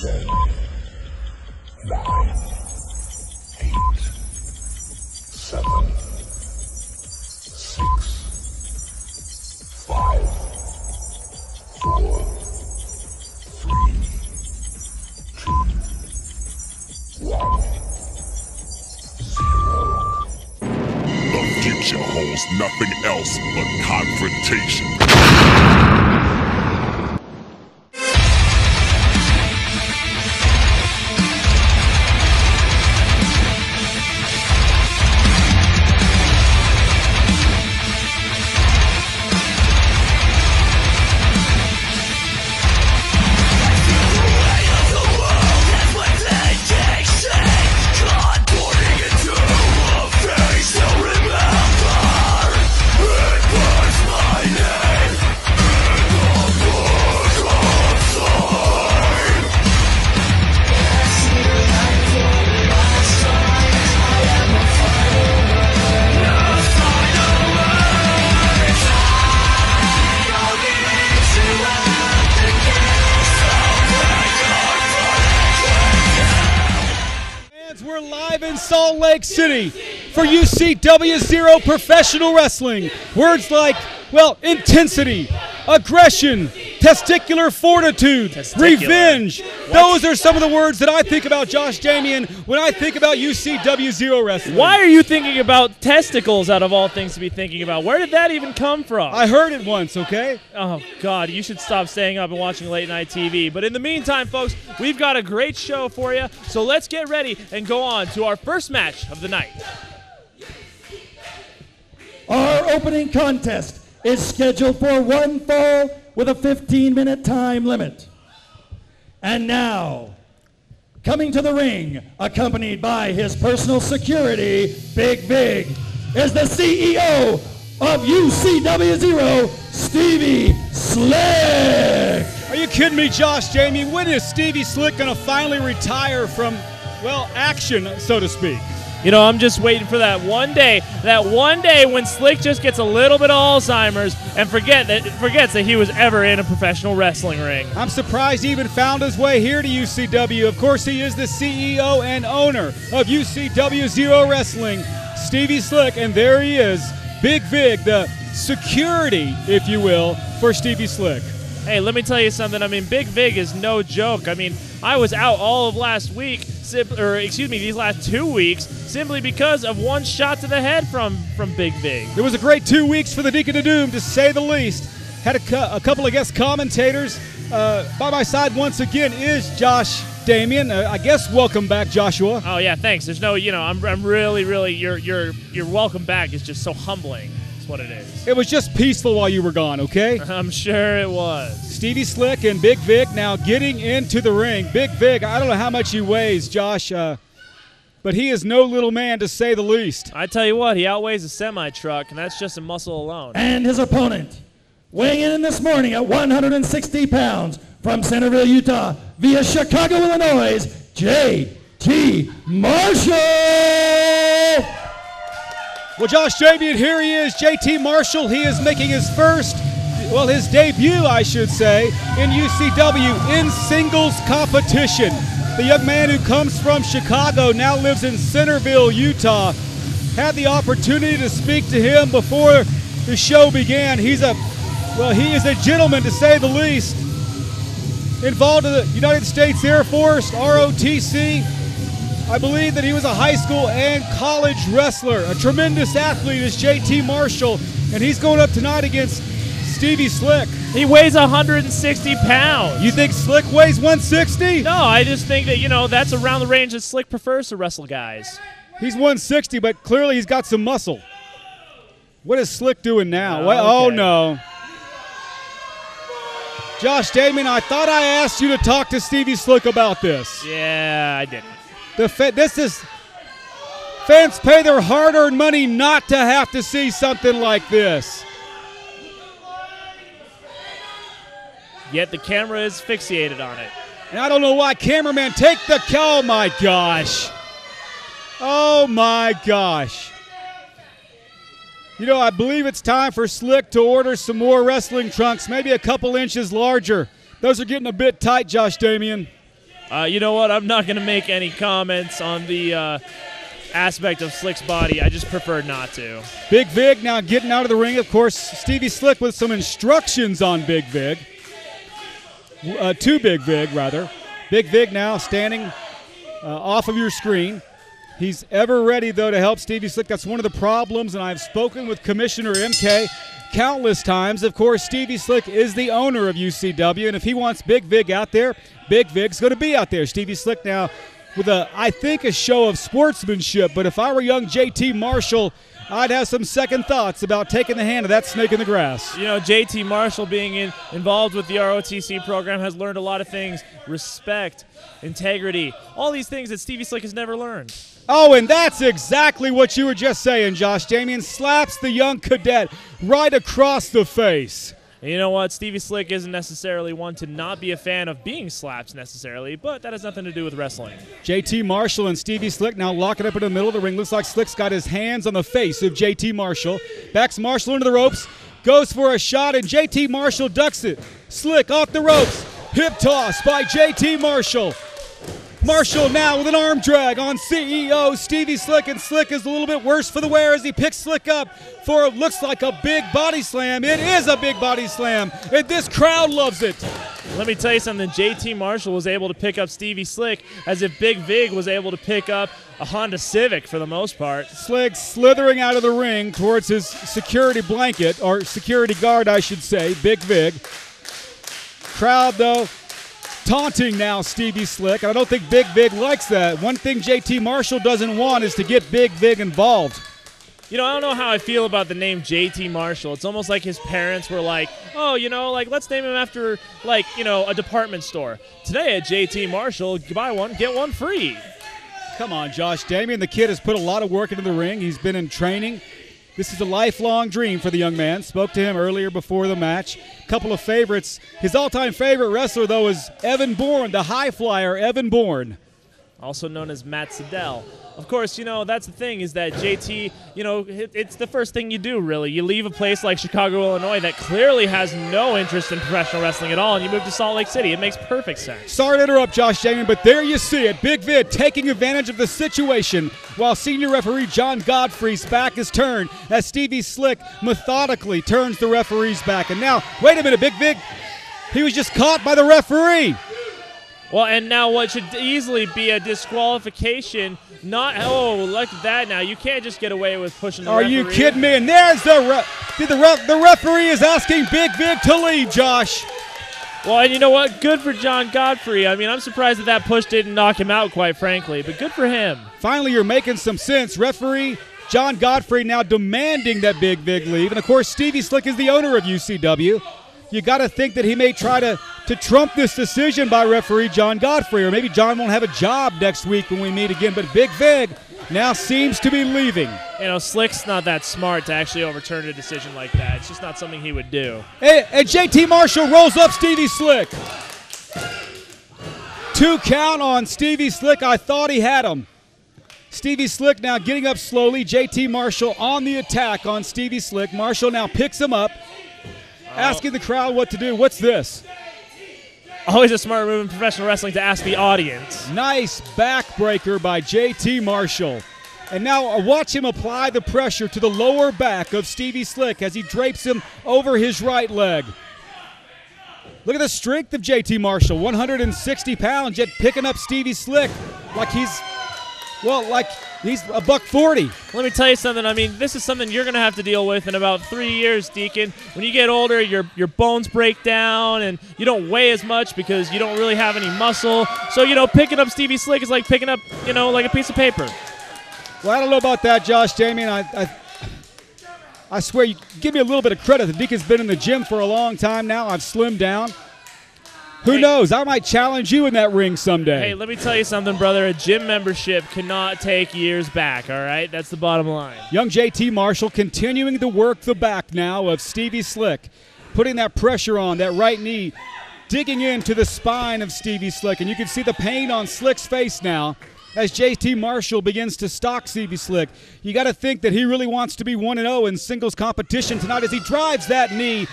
10, 9, 8, 7, 6, 5, 4, 3, 2, 1, 0. The future holds nothing else but confrontation. We're live in Salt Lake City for Ucw Zero Professional Wrestling. Words like, well, intensity, aggression, testicular fortitude, revenge. Those are some of the words that I think about, Josh Damian, when I think about Ucw Zero Wrestling. Why are you thinking about testicles out of all things to be thinking about? Where did that even come from? I heard it once, okay? Oh, God, you should stop staying up and watching late night TV. But in the meantime, folks, we've got a great show for you, so let's get ready and go on to our first match of the night. Our opening contest is scheduled for one fall with a 15-minute time limit. And now, coming to the ring, accompanied by his personal security, Big Vig, is the CEO of Ucw Zero, Stevie Slick. Are you kidding me, Josh Damian? When is Stevie Slick going to finally retire from, well, action, so to speak? You know, I'm just waiting for that one day when Slick just gets a little bit of Alzheimer's and forgets that he was ever in a professional wrestling ring. I'm surprised he even found his way here to UCW. Of course, he is the CEO and owner of Ucw Zero Wrestling, Stevie Slick, and there he is, Big Vig, the security, if you will, for Stevie Slick. Hey, let me tell you something. I mean, Big Vig is no joke. I mean, I was out all of last week, these last 2 weeks, simply because of one shot to the head from Big Vig. It was a great 2 weeks for the Deacon of Doom, to say the least. Had a couple of guest commentators. By my side once again is Josh Damian. I guess welcome back, Joshua. Oh yeah, thanks. There's no, I'm really your welcome back is just so humbling. That's what it is. It was just peaceful while you were gone, okay? I'm sure it was. Stevie Slick and Big Vig now getting into the ring. Big Vig, I don't know how much he weighs, Josh, but he is no little man, to say the least. I tell you what, he outweighs a semi-truck, and that's just a muscle alone. And his opponent, weighing in this morning at 160 pounds, from Centerville, Utah, via Chicago, Illinois, J.T. Marshall! Well, Josh Damian, here he is, J.T. Marshall. He is making his his debut, I should say, in UCW in singles competition. The young man who comes from Chicago now lives in Centerville, Utah. Had the opportunity to speak to him before the show began. He is a gentleman, to say the least. Involved in the United States Air Force, ROTC. I believe that he was a high school and college wrestler. A tremendous athlete is J.T. Marshall, and he's going up tonight against Stevie Slick. He weighs 160 pounds. You think Slick weighs 160? No, I just think that, that's around the range that Slick prefers to wrestle guys. He's 160, but clearly he's got some muscle. What is Slick doing now? Okay. Oh, no. Josh Damian, I thought I asked you to talk to Stevie Slick about this. Yeah, I didn't. Fans pay their hard-earned money not to have to see something like this. Yet the camera is fixated on it. And I don't know why. Cameraman, take the... Oh, my gosh. Oh, my gosh. I believe it's time for Slick to order some more wrestling trunks, maybe a couple inches larger. Those are getting a bit tight, Josh Damian. You know what? I'm not going to make any comments on the aspect of Slick's body. I just prefer not to. Big Vig now getting out of the ring. Of course, Stevie Slick with some instructions on Big Vig. To Big Vig, rather. Big Vig now standing off of your screen. He's ever ready, though, to help Stevie Slick. That's one of the problems, and I've spoken with Commissioner MK countless times. Of course, Stevie Slick is the owner of UCW, and if he wants Big Vig out there, Big Vig's going to be out there. Stevie Slick now with, I think, a show of sportsmanship, but if I were young JT Marshall, I'd have some second thoughts about taking the hand of that snake in the grass. You know, JT Marshall being involved with the ROTC program has learned a lot of things. Respect, integrity, all these things that Stevie Slick has never learned. Oh, and that's exactly what you were just saying, Josh Damian. Slaps the young cadet right across the face. And you know what? Stevie Slick isn't necessarily one to not be a fan of being slapped necessarily, but that has nothing to do with wrestling. JT Marshall and Stevie Slick now locking up in the middle of the ring. Looks like Slick's got his hands on the face of JT Marshall. Backs Marshall into the ropes. Goes for a shot, and JT Marshall ducks it. Slick off the ropes. Hip toss by JT Marshall. Marshall now with an arm drag on CEO Stevie Slick, and Slick is a little bit worse for the wear as he picks Slick up for what looks like a big body slam. It is a big body slam, and this crowd loves it. Let me tell you something. JT Marshall was able to pick up Stevie Slick as if Big Vig was able to pick up a Honda Civic for the most part. Slick slithering out of the ring towards his security blanket, or security guard, I should say, Big Vig. Crowd, though, taunting now Stevie Slick, and I don't think Big Vig likes that. One thing JT Marshall doesn't want is to get Big Vig involved. You know, I don't know how I feel about the name JT Marshall. It's almost like his parents were like, oh, you know, like, let's name him after, like, you know, a department store. Today at JT Marshall, buy one, get one free. Come on, Josh Damian. The kid has put a lot of work into the ring. He's been in training. This is a lifelong dream for the young man. Spoke to him earlier before the match. A couple of favorites. His all-time favorite wrestler, though, is Evan Bourne, the high flyer Evan Bourne. Also known as Matt Sydal. Of course, you know, that's the thing is that JT, you know, it's the first thing you do, really. You leave a place like Chicago, Illinois that clearly has no interest in professional wrestling at all, and you move to Salt Lake City. It makes perfect sense. Sorry to interrupt, Josh Damian, but there you see it. Big Vid taking advantage of the situation while senior referee John Godfrey's back is turned as Stevie Slick methodically turns the referee's back. And now, wait a minute, Big Vig, he was just caught by the referee. Well, and now what should easily be a disqualification, not, oh, look at that now. You can't just get away with pushing the referee. Are you kidding me? And there's the referee is asking Big Vig to leave, Josh. Well, and you know what? Good for John Godfrey. I mean, I'm surprised that push didn't knock him out, quite frankly, but good for him. Finally, you're making some sense. Referee John Godfrey now demanding that Big Vig leave. And, of course, Stevie Slick is the owner of UCW. You got to think that he may try to trump this decision by referee John Godfrey, or maybe John won't have a job next week when we meet again. But Big Vig now seems to be leaving. You know, Slick's not that smart to actually overturn a decision like that. It's just not something he would do. And JT Marshall rolls up Stevie Slick. 2 count on Stevie Slick. I thought he had him. Stevie Slick now getting up slowly. JT Marshall on the attack on Stevie Slick. Marshall now picks him up. Asking the crowd what to do. What's this? Always a smart move in professional wrestling to ask the audience. Nice backbreaker by JT Marshall. And now watch him apply the pressure to the lower back of Stevie Slick as he drapes him over his right leg. Look at the strength of JT Marshall, 160 pounds, yet picking up Stevie Slick like he's a $140. Let me tell you something. I mean, this is something you're going to have to deal with in about 3 years, Deacon. When you get older, your bones break down, and you don't weigh as much because you don't really have any muscle. So, you know, picking up Stevie Slick is like picking up, you know, like a piece of paper. Well, I don't know about that, Josh Damian. I swear, you give me a little bit of credit. The Deacon's been in the gym for a long time now. I've slimmed down. Who knows? I might challenge you in that ring someday. Hey, let me tell you something, brother. A gym membership cannot take years back, all right? That's the bottom line. Young JT Marshall continuing to work the back now of Stevie Slick, putting that pressure on, that right knee, digging into the spine of Stevie Slick. And you can see the pain on Slick's face now as JT Marshall begins to stalk Stevie Slick. You got to think that he really wants to be 1-0 in singles competition tonight as he drives that knee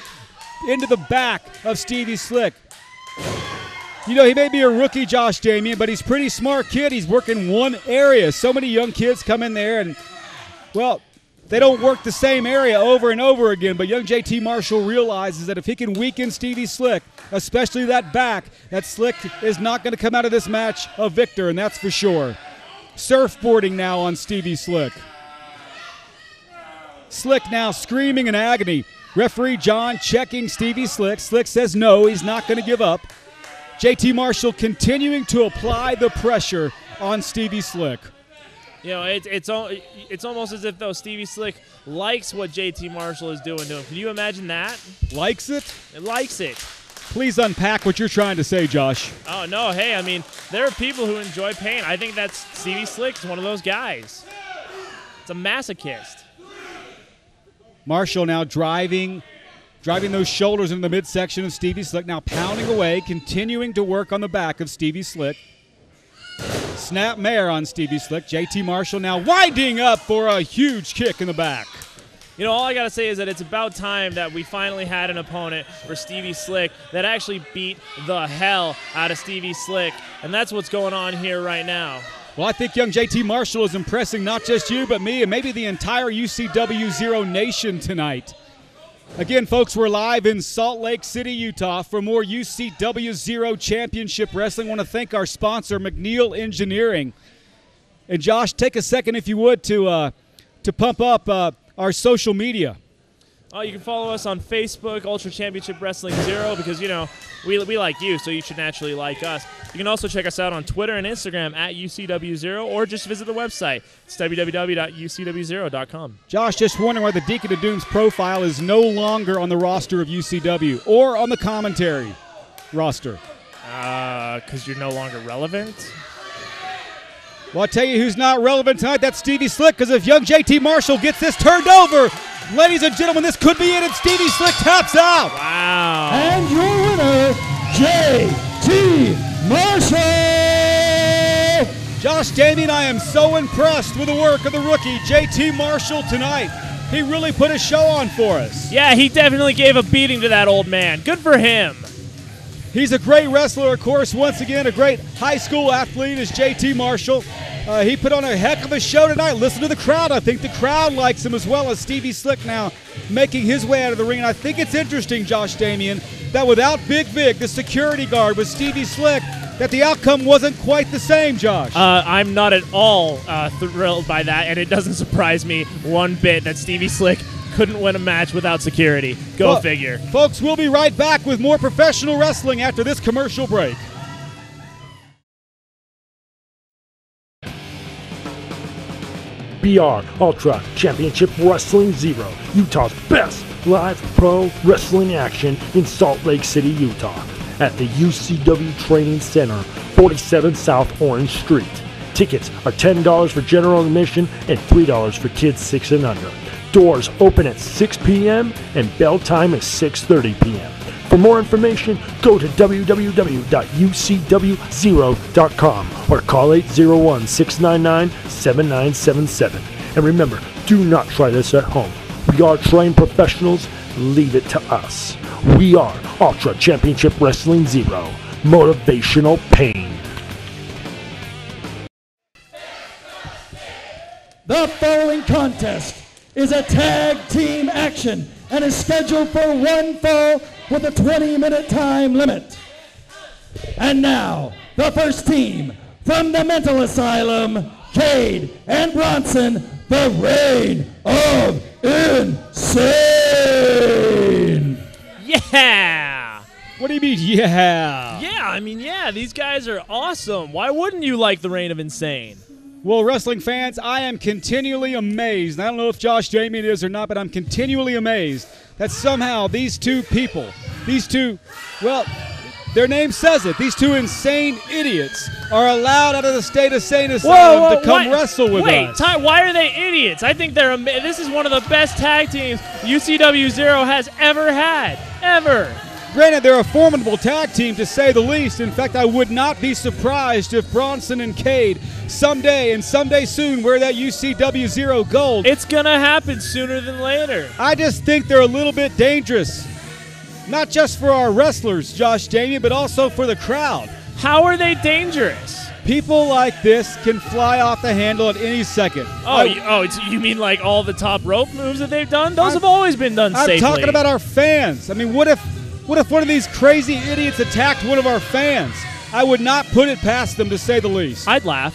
into the back of Stevie Slick. You know, he may be a rookie, Josh Damian, but he's a pretty smart kid. He's working one area. So many young kids come in there and, well, they don't work the same area over and over again, but young JT Marshall realizes that if he can weaken Stevie Slick, especially that back, that Slick is not going to come out of this match a victor, and that's for sure. Surfboarding now on Stevie Slick. Slick now screaming in agony. Referee John checking Stevie Slick. Slick says no, he's not going to give up. JT Marshall continuing to apply the pressure on Stevie Slick. You know, it's almost as if, though, Stevie Slick likes what JT Marshall is doing to him. Can you imagine that? Likes it? It likes it. Please unpack what you're trying to say, Josh. Oh, no, hey, I mean, there are people who enjoy pain. I think that's Stevie Slick's one of those guys. It's a masochist. Marshall now driving those shoulders into the midsection of Stevie Slick, now pounding away, continuing to work on the back of Stevie Slick. Snap mare on Stevie Slick. JT Marshall now winding up for a huge kick in the back. You know, all I got to say is that it's about time that we finally had an opponent for Stevie Slick that actually beat the hell out of Stevie Slick, and that's what's going on here right now. Well, I think young JT Marshall is impressing not just you, but me and maybe the entire UCW Zero Nation tonight. Again, folks, we're live in Salt Lake City, Utah for more UCW Zero Championship Wrestling. I want to thank our sponsor, McNeil Engineering. And Josh, take a second, if you would, to pump up our social media. Oh, you can follow us on Facebook, Ultra Championship Wrestling Zero, because, you know, we like you, so you should naturally like us. You can also check us out on Twitter and Instagram at UCW Zero, or just visit the website. It's www.ucwzero.com. Josh, just wondering why the Deacon of Doom's profile is no longer on the roster of UCW or on the commentary roster. Because you're no longer relevant? Well, I'll tell you who's not relevant tonight. That's Stevie Slick, because if young JT Marshall gets this turned over, ladies and gentlemen, this could be it, and Stevie Slick taps out. Wow. And your winner, JT Marshall. Josh Damian, I am so impressed with the work of the rookie, JT Marshall, tonight. He really put a show on for us. Yeah, he definitely gave a beating to that old man. Good for him. He's a great wrestler, of course. Once again, a great high school athlete is JT Marshall. He put on a heck of a show tonight. Listen to the crowd. I think the crowd likes him as well as Stevie Slick now making his way out of the ring. And I think it's interesting, Josh Damian, that without Big Vic, the security guard, with Stevie Slick, that the outcome wasn't quite the same, Josh. I'm not at all thrilled by that, and it doesn't surprise me one bit that Stevie Slick couldn't win a match without security. Go figure. Folks, we'll be right back with more professional wrestling after this commercial break. BR Ultra Championship Wrestling Zero, Utah's best live pro wrestling action in Salt Lake City, Utah, at the UCW Training Center, 47 South Orange Street. Tickets are $10 for general admission and $3 for kids 6 and under. Doors open at 6 p.m. and bell time is 6:30 p.m. For more information, go to www.ucwzero.com or call 801-699-7977. And remember, do not try this at home. We are trained professionals. Leave it to us. We are Ultra Championship Wrestling Zero. Motivational pain. The following contest is a tag team action and is scheduled for one fall with a 20-minute time limit. And now, the first team from the mental asylum, Cade and Bronson, the Reign of Insane. Yeah! What do you mean, yeah? Yeah, I mean, yeah, these guys are awesome. Why wouldn't you like the Reign of Insane? Well, wrestling fans, I am continually amazed. I don't know if Josh Damian is or not, but I'm continually amazed that somehow these two people, well, their name says it, these two insane idiots are allowed out of the state of sane asylum to come wrestle with us. Wait, why are they idiots? I think this is one of the best tag teams UCW Zero has ever had. Ever. Granted, they're a formidable tag team, to say the least. In fact, I would not be surprised if Bronson and Cade someday soon wear that UCW Zero gold. It's going to happen sooner than later. I just think they're a little bit dangerous. Not just for our wrestlers, Josh Damien, but also for the crowd. How are they dangerous? People like this can fly off the handle at any second. You mean like all the top rope moves that they've done? Those have always been done safely. I'm talking about our fans. I mean, what if one of these crazy idiots attacked one of our fans? I would not put it past them, to say the least. I'd laugh.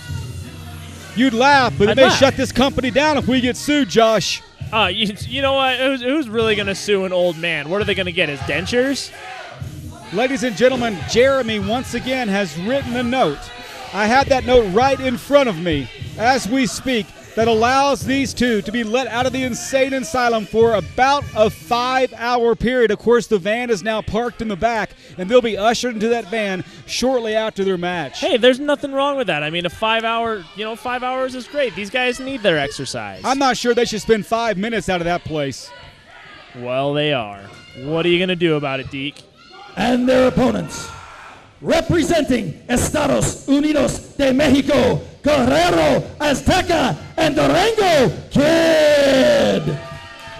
You'd laugh, but I'd they may laugh. shut this company down if we get sued, Josh. You know what? Who's really going to sue an old man? What are they going to get, his dentures? Ladies and gentlemen, Jeremy once again has written a note. I have that note right in front of me as we speak that allows these two to be let out of the insane asylum for about a 5-hour period. Of course, the van is now parked in the back, and they'll be ushered into that van shortly after their match. Hey, there's nothing wrong with that. I mean, 5 hours is great. These guys need their exercise. I'm not sure they should spend 5 minutes out of that place. Well, they are. What are you going to do about it, Deke? And their opponents, representing Estados Unidos de Mexico, Guerrero, Azteca, and Durango Kid.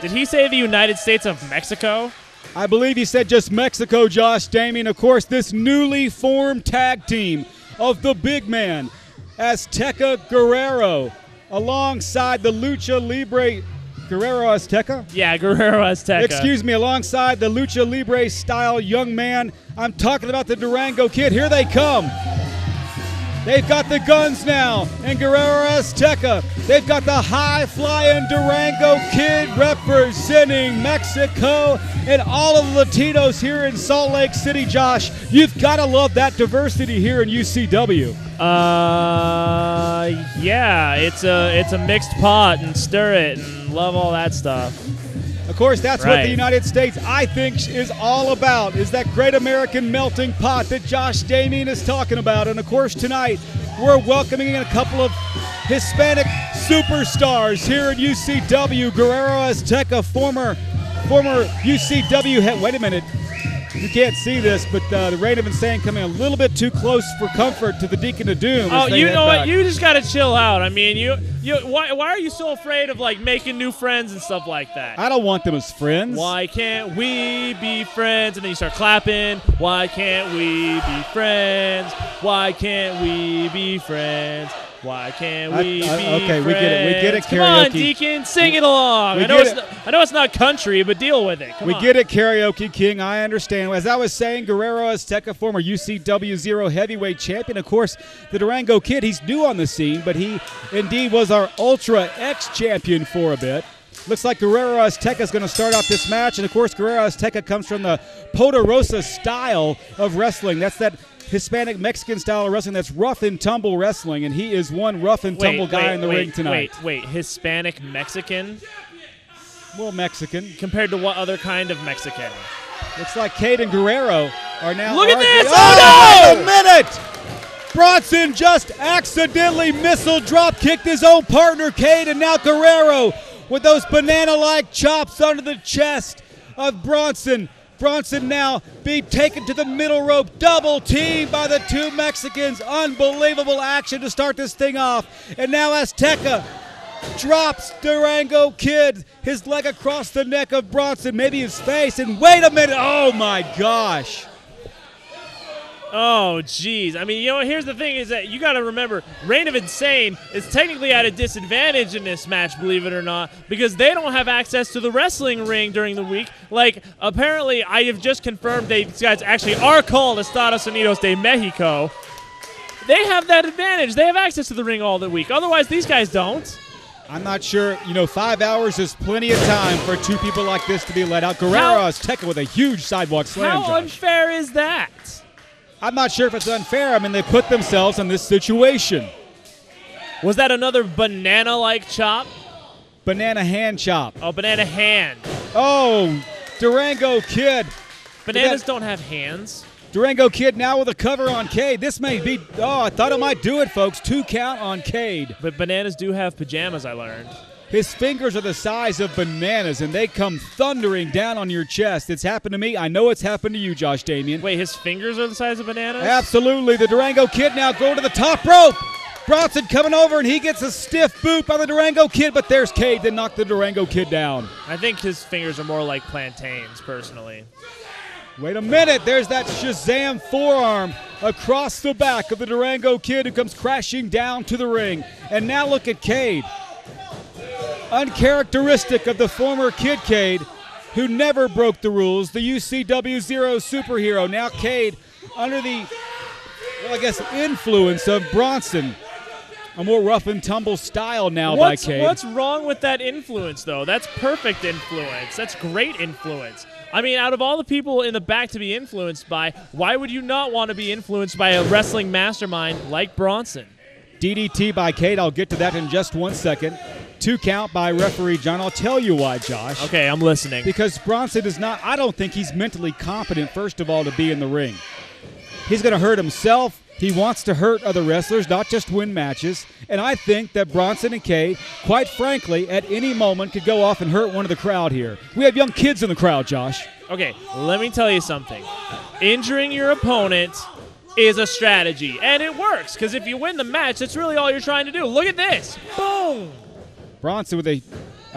Did he say the United States of Mexico? I believe he said just Mexico, Josh Damien. Of course, this newly formed tag team of the big man, Azteca Guerrero, alongside the Lucha Libre Guerrero Azteca? Yeah, Guerrero Azteca. Excuse me, alongside the Lucha Libre style young man. I'm talking about the Durango Kid. Here they come. They've got the guns now, and Guerrero Azteca. They've got the high-flying Durango Kid representing Mexico and all of the Latinos here in Salt Lake City, Josh. You've got to love that diversity here in UCW. Yeah, it's a mixed pot, and stir it and love all that stuff. Of course, that's what Right. the United States, I think, is all about, is that great American melting pot that Josh Damien is talking about. And, of course, tonight we're welcoming in a couple of Hispanic superstars here in UCW. Guerrero Azteca, former UCW head. Wait a minute. You can't see this, but the Reign of Insane coming a little bit too close for comfort to the Deacon of Doom. Oh, as they you head know what? back. You just gotta chill out. I mean, why are you so afraid of like making new friends and stuff like that? I don't want them as friends. Why can't we be friends? And then you start clapping. Why can't we be friends? Why can't we be friends? Why can't we be okay, friends? we get it, Come on, karaoke. Deacon, sing it along. We I know get it's not country, but deal with it. Come We on. get it, Karaoke King. I understand. As I was saying, Guerrero Azteca, former UCW Zero heavyweight champion. Of course, the Durango Kid, he's new on the scene, but he indeed was our Ultra X champion for a bit. Looks like Guerrero Azteca is going to start off this match. And, of course, Guerrero Azteca comes from the Poderosa style of wrestling. That's that Hispanic Mexican style of wrestling. That's rough and tumble wrestling, and he is one rough and tumble guy in the ring tonight. Wait, Hispanic Mexican? Well, Mexican. Compared to what other kind of Mexican? Looks like Cade and Guerrero are now. Look at arguing. this! Oh, no! Wait a minute! Bronson just accidentally missile drop kicked his own partner, Cade, and now Guerrero with those banana-like chops under the chest of Bronson. Bronson now being taken to the middle rope, double teamed by the two Mexicans. Unbelievable action to start this thing off. And now Azteca drops Durango Kid, his leg across the neck of Bronson, maybe his face, and wait a minute, oh my gosh. Oh, geez. I mean, here's the thing is that you got to remember, Reign of Insane is technically at a disadvantage in this match, believe it or not, because they don't have access to the wrestling ring during the week. Like, apparently, I have just confirmed these guys actually are called Estados Unidos de Mexico. They have that advantage. They have access to the ring all the week. Otherwise, these guys don't. I'm not sure. 5 hours is plenty of time for two people like this to be let out. Guerrero Azteca with a huge sidewalk slam, How Josh. unfair is that? I'm not sure if it's unfair. I mean, they put themselves in this situation. Was that another banana-like chop? Banana hand chop. Oh, banana hand. Oh, Durango Kid. Bananas don't have hands. Durango Kid now with a cover on Cade. This may be, I thought it might do it, folks. 2 count on Cade. But bananas do have pajamas, I learned. His fingers are the size of bananas, and they come thundering down on your chest. It's happened to me. I know it's happened to you, Josh Damien. Wait, his fingers are the size of bananas? Absolutely. The Durango Kid now going to the top rope. Bronson coming over, and he gets a stiff boot by the Durango Kid, but there's Cade that knocked the Durango Kid down. I think his fingers are more like plantains, personally. Wait a minute. There's that Shazam forearm across the back of the Durango Kid who comes crashing down to the ring. And now look at Cade. Uncharacteristic of the former Kid Cade, who never broke the rules, the Ucw Zero superhero. Now Cade under the, well, I guess, influence of Bronson. A more rough and tumble style now by Cade. What's wrong with that influence, though? That's perfect influence. That's great influence. I mean, out of all the people in the back to be influenced by, why would you not want to be influenced by a wrestling mastermind like Bronson? DDT by Cade. I'll get to that in just 1 second. 2 count by referee John. I'll tell you why, Josh. Okay, I'm listening. Because Bronson is not, I don't think he's mentally competent, first of all, to be in the ring. He's going to hurt himself. He wants to hurt other wrestlers, not just win matches. And I think that Bronson and Cade, quite frankly, at any moment could go off and hurt one of the crowd here. We have young kids in the crowd, Josh. Okay, let me tell you something. Injuring your opponent is a strategy, and it works, because if you win the match, that's really all you're trying to do. Look at this. Boom! Bronson with a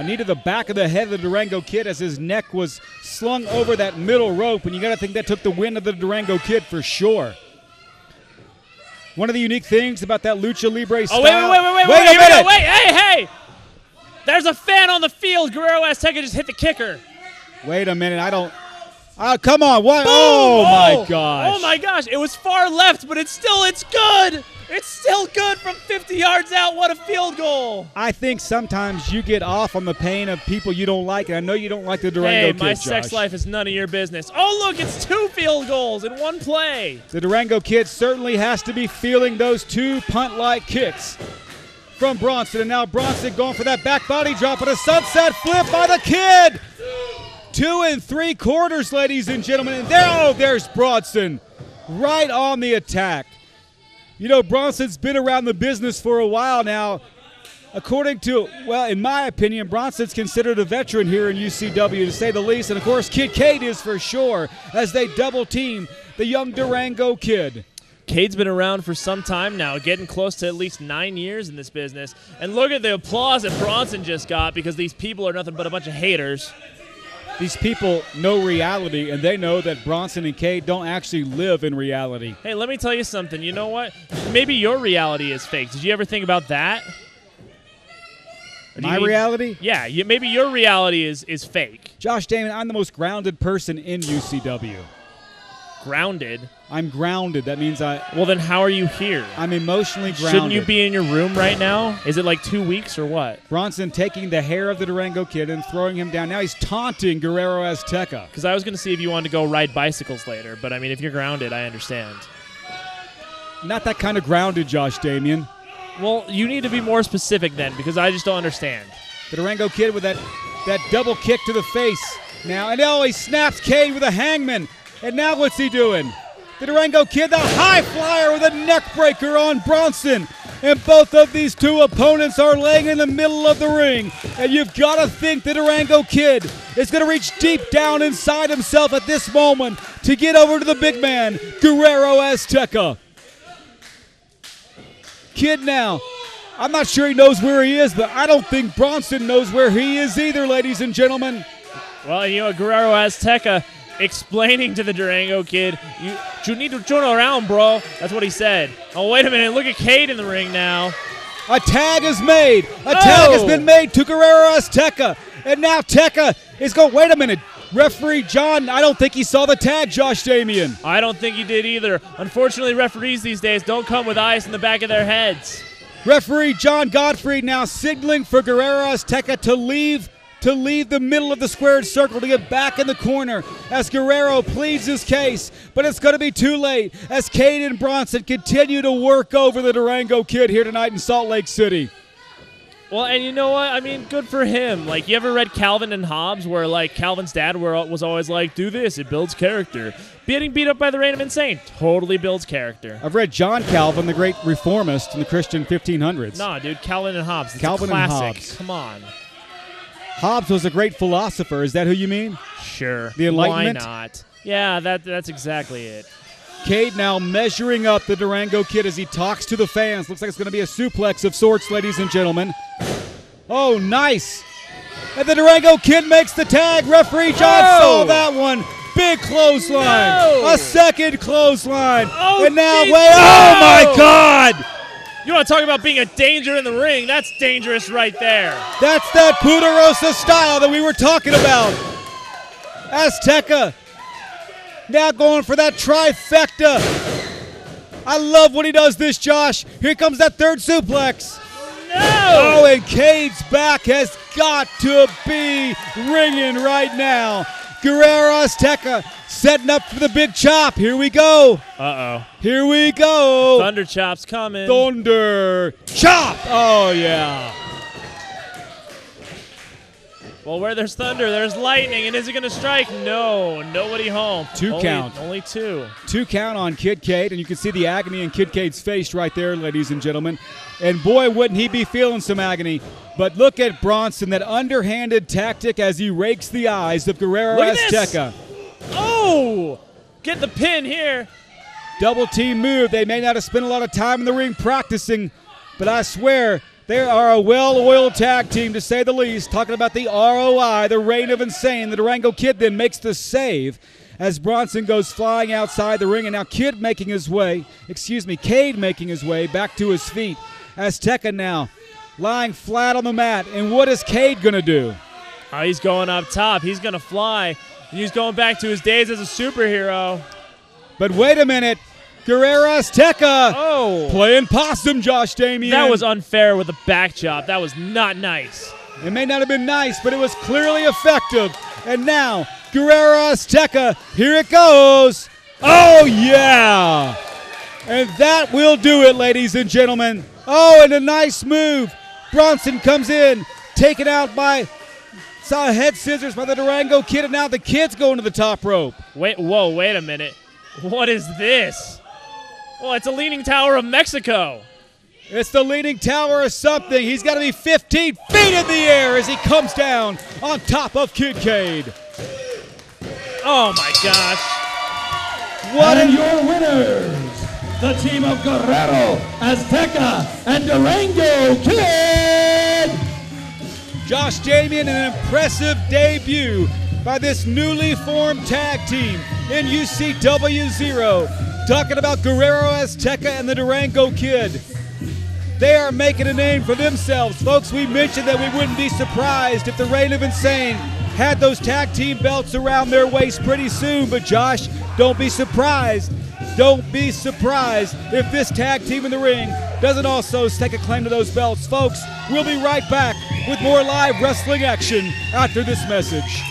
knee to the back of the head of the Durango Kid as his neck was slung over that middle rope, and you got to think that took the wind of the Durango Kid for sure. One of the unique things about that Lucha Libre style. Oh, wait a minute. Wait, hey! There's a fan on the field. Guerrero Azteca just hit the kicker. Wait a minute. Come on. What? Boom! Oh, my gosh. Oh, my gosh. It was far left, but it's good. It's still good from 50 yards out. What a field goal. I think sometimes you get off on the pain of people you don't like, and I know you don't like the Durango Kid, Hey, my Josh. sex life is none of your business. Oh, look, it's 2 field goals in 1 play. The Durango Kid certainly has to be feeling those 2 punt-like kicks from Bronson. And now Bronson going for that back body drop and a sunset flip by the Kid. 2 3/4, ladies and gentlemen. And there's Bronson right on the attack. You know, Bronson's been around the business for a while now. According to, well, in my opinion, Bronson's considered a veteran here in UCW, to say the least. And, of course, Kid Cade is for sure as they double-team the young Durango Kid. Cade's been around for some time now, getting close to at least 9 years in this business. And look at the applause that Bronson just got, because these people are nothing but a bunch of haters. These people know reality, and they know that Bronson and Cade don't actually live in reality. Hey, let me tell you something. You know what? Maybe your reality is fake. Did you ever think about that? My reality? Yeah, maybe your reality is fake. Josh Damon, I'm the most grounded person in UCW. Grounded? I'm grounded. That means Well, then how are you here? I'm emotionally grounded. Shouldn't you be in your room right now? Is it like 2 weeks or what? Bronson taking the hair of the Durango Kid and throwing him down. Now he's taunting Guerrero Azteca. Because I was going to see if you wanted to go ride bicycles later. But, I mean, if you're grounded, I understand. Not that kind of grounded, Josh Damian. Well, you need to be more specific then, because I just don't understand. The Durango Kid with that double kick to the face now. And now he snaps Cade with a hangman. And now what's he doing? The Durango Kid, the high flyer with a neck breaker on Bronson. And both of these 2 opponents are laying in the middle of the ring. And you've got to think the Durango Kid is going to reach deep down inside himself at this moment to get over to the big man, Guerrero Azteca. Kid now, I'm not sure he knows where he is, but I don't think Bronson knows where he is either, ladies and gentlemen. Well, you know, Guerrero Azteca explaining to the Durango Kid, you need to turn around, bro. That's what he said. Oh, wait a minute. Look at Cade in the ring now. A tag is made. A tag has been made to Guerrero Azteca. And now Teca is going, wait a minute. Referee John, I don't think he saw the tag, Josh Damian. I don't think he did either. Unfortunately, referees these days don't come with eyes in the back of their heads. Referee John Godfrey now signaling for Guerrero Azteca to leave the middle of the squared circle to get back in the corner as Guerrero pleads his case. But it's going to be too late as Cade and Bronson continue to work over the Durango Kid here tonight in Salt Lake City. Well, and you know what? I mean, good for him. Like, you ever read Calvin and Hobbes, where, like, Calvin's dad was always like, do this, it builds character. Getting beat up by the Reign of Insane totally builds character. I've read John Calvin, the great reformist in the Christian 1500s. Nah, dude, Calvin and Hobbes. It's Calvin a classic. and Hobbes. Come on. Hobbes was a great philosopher. Is that who you mean? Sure. The Enlightenment? Why not? Yeah, that's exactly it. Cade now measuring up the Durango Kid as he talks to the fans. Looks like it's going to be a suplex of sorts, ladies and gentlemen. Oh, nice. And the Durango Kid makes the tag. Referee John saw that one. Big clothesline. No. A second clothesline. Oh, and now, geez, wait. Oh, my God. You want to talk about being a danger in the ring? That's dangerous right there. That's that Puderosa style that we were talking about. Azteca now going for that trifecta. I love when he does this, Josh. Here comes that third suplex. No! Oh, and Cade's back has got to be ringing right now. Guerrero Azteca setting up for the big chop. Here we go. Uh-oh. Here we go. Thunder chop's coming. Thunder chop. Oh, yeah. Well, where there's thunder, there's lightning. And is it going to strike? No. Nobody home. Count. Only two. 2 count on Kid Cade, and you can see the agony in Kid Cade's face right there, ladies and gentlemen. And boy, wouldn't he be feeling some agony. But look at Bronson, that underhanded tactic as he rakes the eyes of Guerrero Look at this. Azteca. Oh! Get the pin here. Double team move. They may not have spent a lot of time in the ring practicing, but I swear they are a well-oiled tag team, to say the least. Talking about the ROI, the reign of insane. The Durango Kid then makes the save as Bronson goes flying outside the ring, and now Cade making his way back to his feet. Azteca now lying flat on the mat, and what is Cade going to do? Oh, he's going up top. He's going to fly. He's going back to his days as a superhero. But wait a minute. Guerrero Azteca playing possum, Josh Damian. That was unfair with a back chop. That was not nice. It may not have been nice, but it was clearly effective. And now, Guerrero Azteca, here it goes. Oh, yeah. And that will do it, ladies and gentlemen. Oh, and a nice move. Bronson comes in, taken out by head scissors by the Durango Kid, and now the Kid's going to the top rope. Wait a minute. What is this? Well, it's a Leaning Tower of Mexico. It's the Leaning Tower of something. He's got to be 15 feet in the air as he comes down on top of Kid Cade. Oh, my gosh. And your winners, the team of Guerrero, Azteca, and Durango Kid. Josh Damian, an impressive debut by this newly formed tag team in Ucw Zero. Talking about Guerrero Azteca and the Durango Kid. They are making a name for themselves. Folks, we mentioned that we wouldn't be surprised if the Reign of Insane had those tag team belts around their waist pretty soon. But Josh, don't be surprised. Don't be surprised if this tag team in the ring doesn't also stake a claim to those belts. Folks, we'll be right back with more live wrestling action after this message.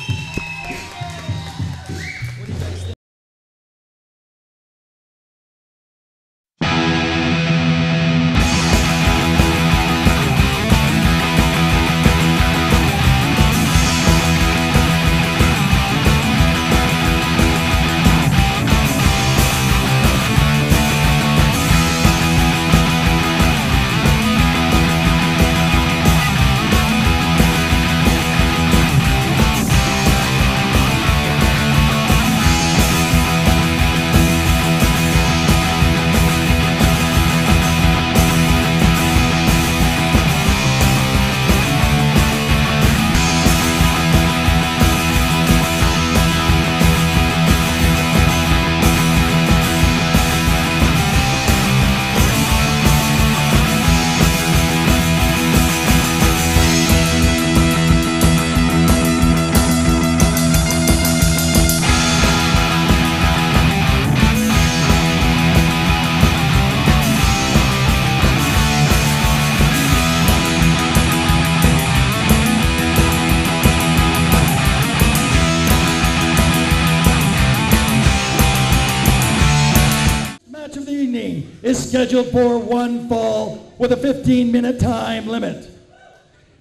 Is scheduled for one fall with a 15-minute time limit.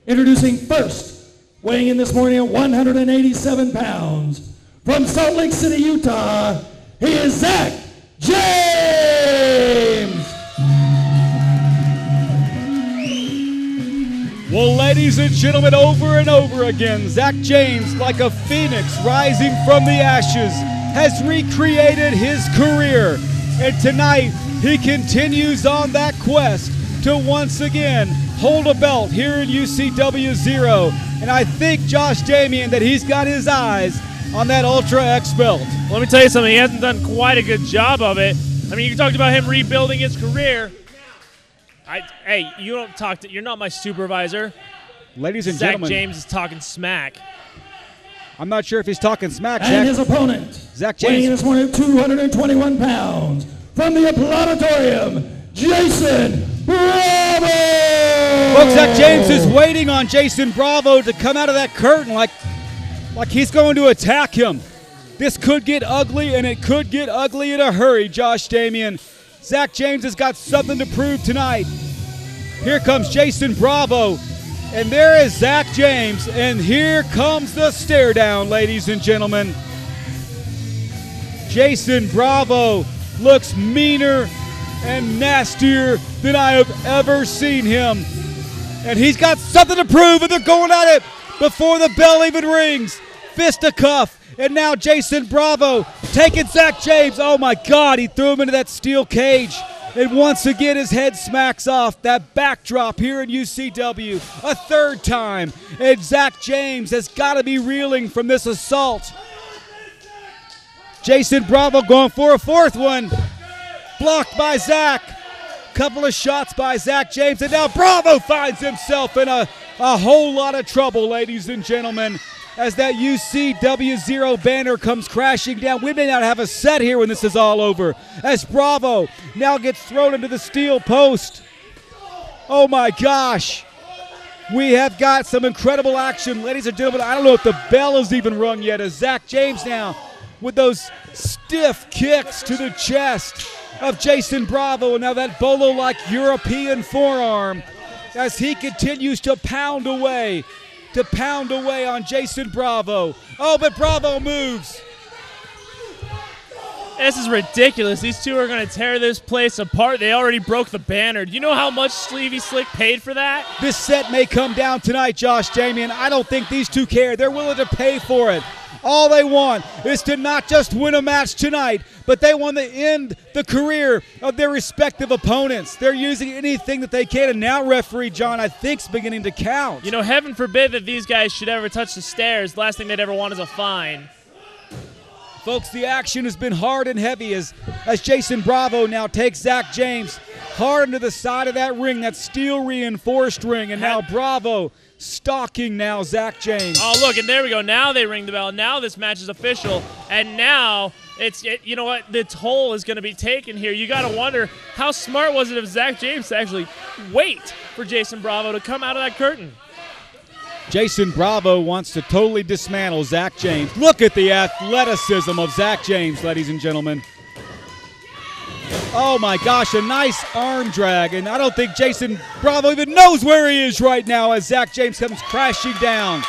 Introducing first, weighing in this morning at 187 pounds, from Salt Lake City, Utah, he is Zack James! Well, ladies and gentlemen, over and over again, Zack James, like a phoenix rising from the ashes, has recreated his career. And tonight, he continues on that quest to once again hold a belt here in UCW Zero. And I think, Josh Damian, that he's got his eyes on that Ultra X belt. Let me tell you something. He hasn't done quite a good job of it. I mean, you talked about him rebuilding his career. Hey, you don't talk to. You're not my supervisor. Ladies and Zack gentlemen, James is talking smack. I'm not sure if he's talking smack. And his opponent, Zack weighing James, this morning 221 pounds, from the Applaudaudium, Jayson Bravo! folks, Zack James is waiting on Jayson Bravo to come out of that curtain like he's going to attack him. This could get ugly, and it could get ugly in a hurry, Josh Damian. Zack James has got something to prove tonight. Here comes Jayson Bravo, and there is Zack James, and here comes the stare down, ladies and gentlemen. Jayson Bravo looks meaner and nastier than I have ever seen him. And he's got something to prove, and they're going at it before the bell even rings. Fisticuff. And now Jayson Bravo taking Zack James. Oh, my God. He threw him into that steel cage. And once again, his head smacks off that backdrop here in UCW. A third time. And Zack James has got to be reeling from this assault. Jayson Bravo going for a fourth one. Blocked by Zack. Couple of shots by Zack James. And now Bravo finds himself in a whole lot of trouble, ladies and gentlemen, as that Ucw Zero banner comes crashing down. We may not have a set here when this is all over, as Bravo now gets thrown into the steel post. Oh my gosh. We have got some incredible action, ladies and gentlemen. I don't know if the bell is even rung yet, as Zack James now with those stiff kicks to the chest of Jayson Bravo, and now that bolo-like European forearm as he continues to pound away on Jayson Bravo. Oh, but Bravo moves. This is ridiculous. These two are going to tear this place apart. They already broke the banner. Do you know how much Sleevey Slick paid for that? This set may come down tonight, Josh Damian. I don't think these two care. They're willing to pay for it. All they want is to not just win a match tonight, but they want to end the career of their respective opponents. They're using anything that they can, and now referee John, I think, is beginning to count. You know, heaven forbid that these guys should ever touch the stairs. The last thing they'd ever want is a fine. Folks, the action has been hard and heavy as Jayson Bravo now takes Zack James hard into the side of that ring, that steel-reinforced ring, and now Bravo stalking now Zack James. Oh, look, and there we go. Now they ring the bell. Now this match is official, and now you know what? The toll is going to be taken here. You got to wonder, how smart was it of Zack James to actually wait for Jayson Bravo to come out of that curtain? Jayson Bravo wants to totally dismantle Zack James. Look at the athleticism of Zack James, ladies and gentlemen. Oh my gosh, a nice arm drag, and I don't think Jayson Bravo even knows where he is right now as Zack James comes crashing down.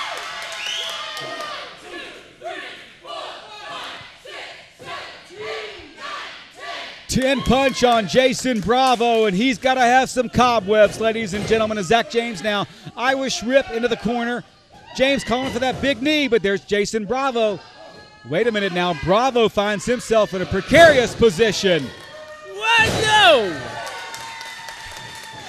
10 punch on Jayson Bravo, and he's got to have some cobwebs, ladies and gentlemen, as Zack James now Irish rip into the corner. James calling for that big knee, but there's Jayson Bravo. Wait a minute now, Bravo finds himself in a precarious position. What? No!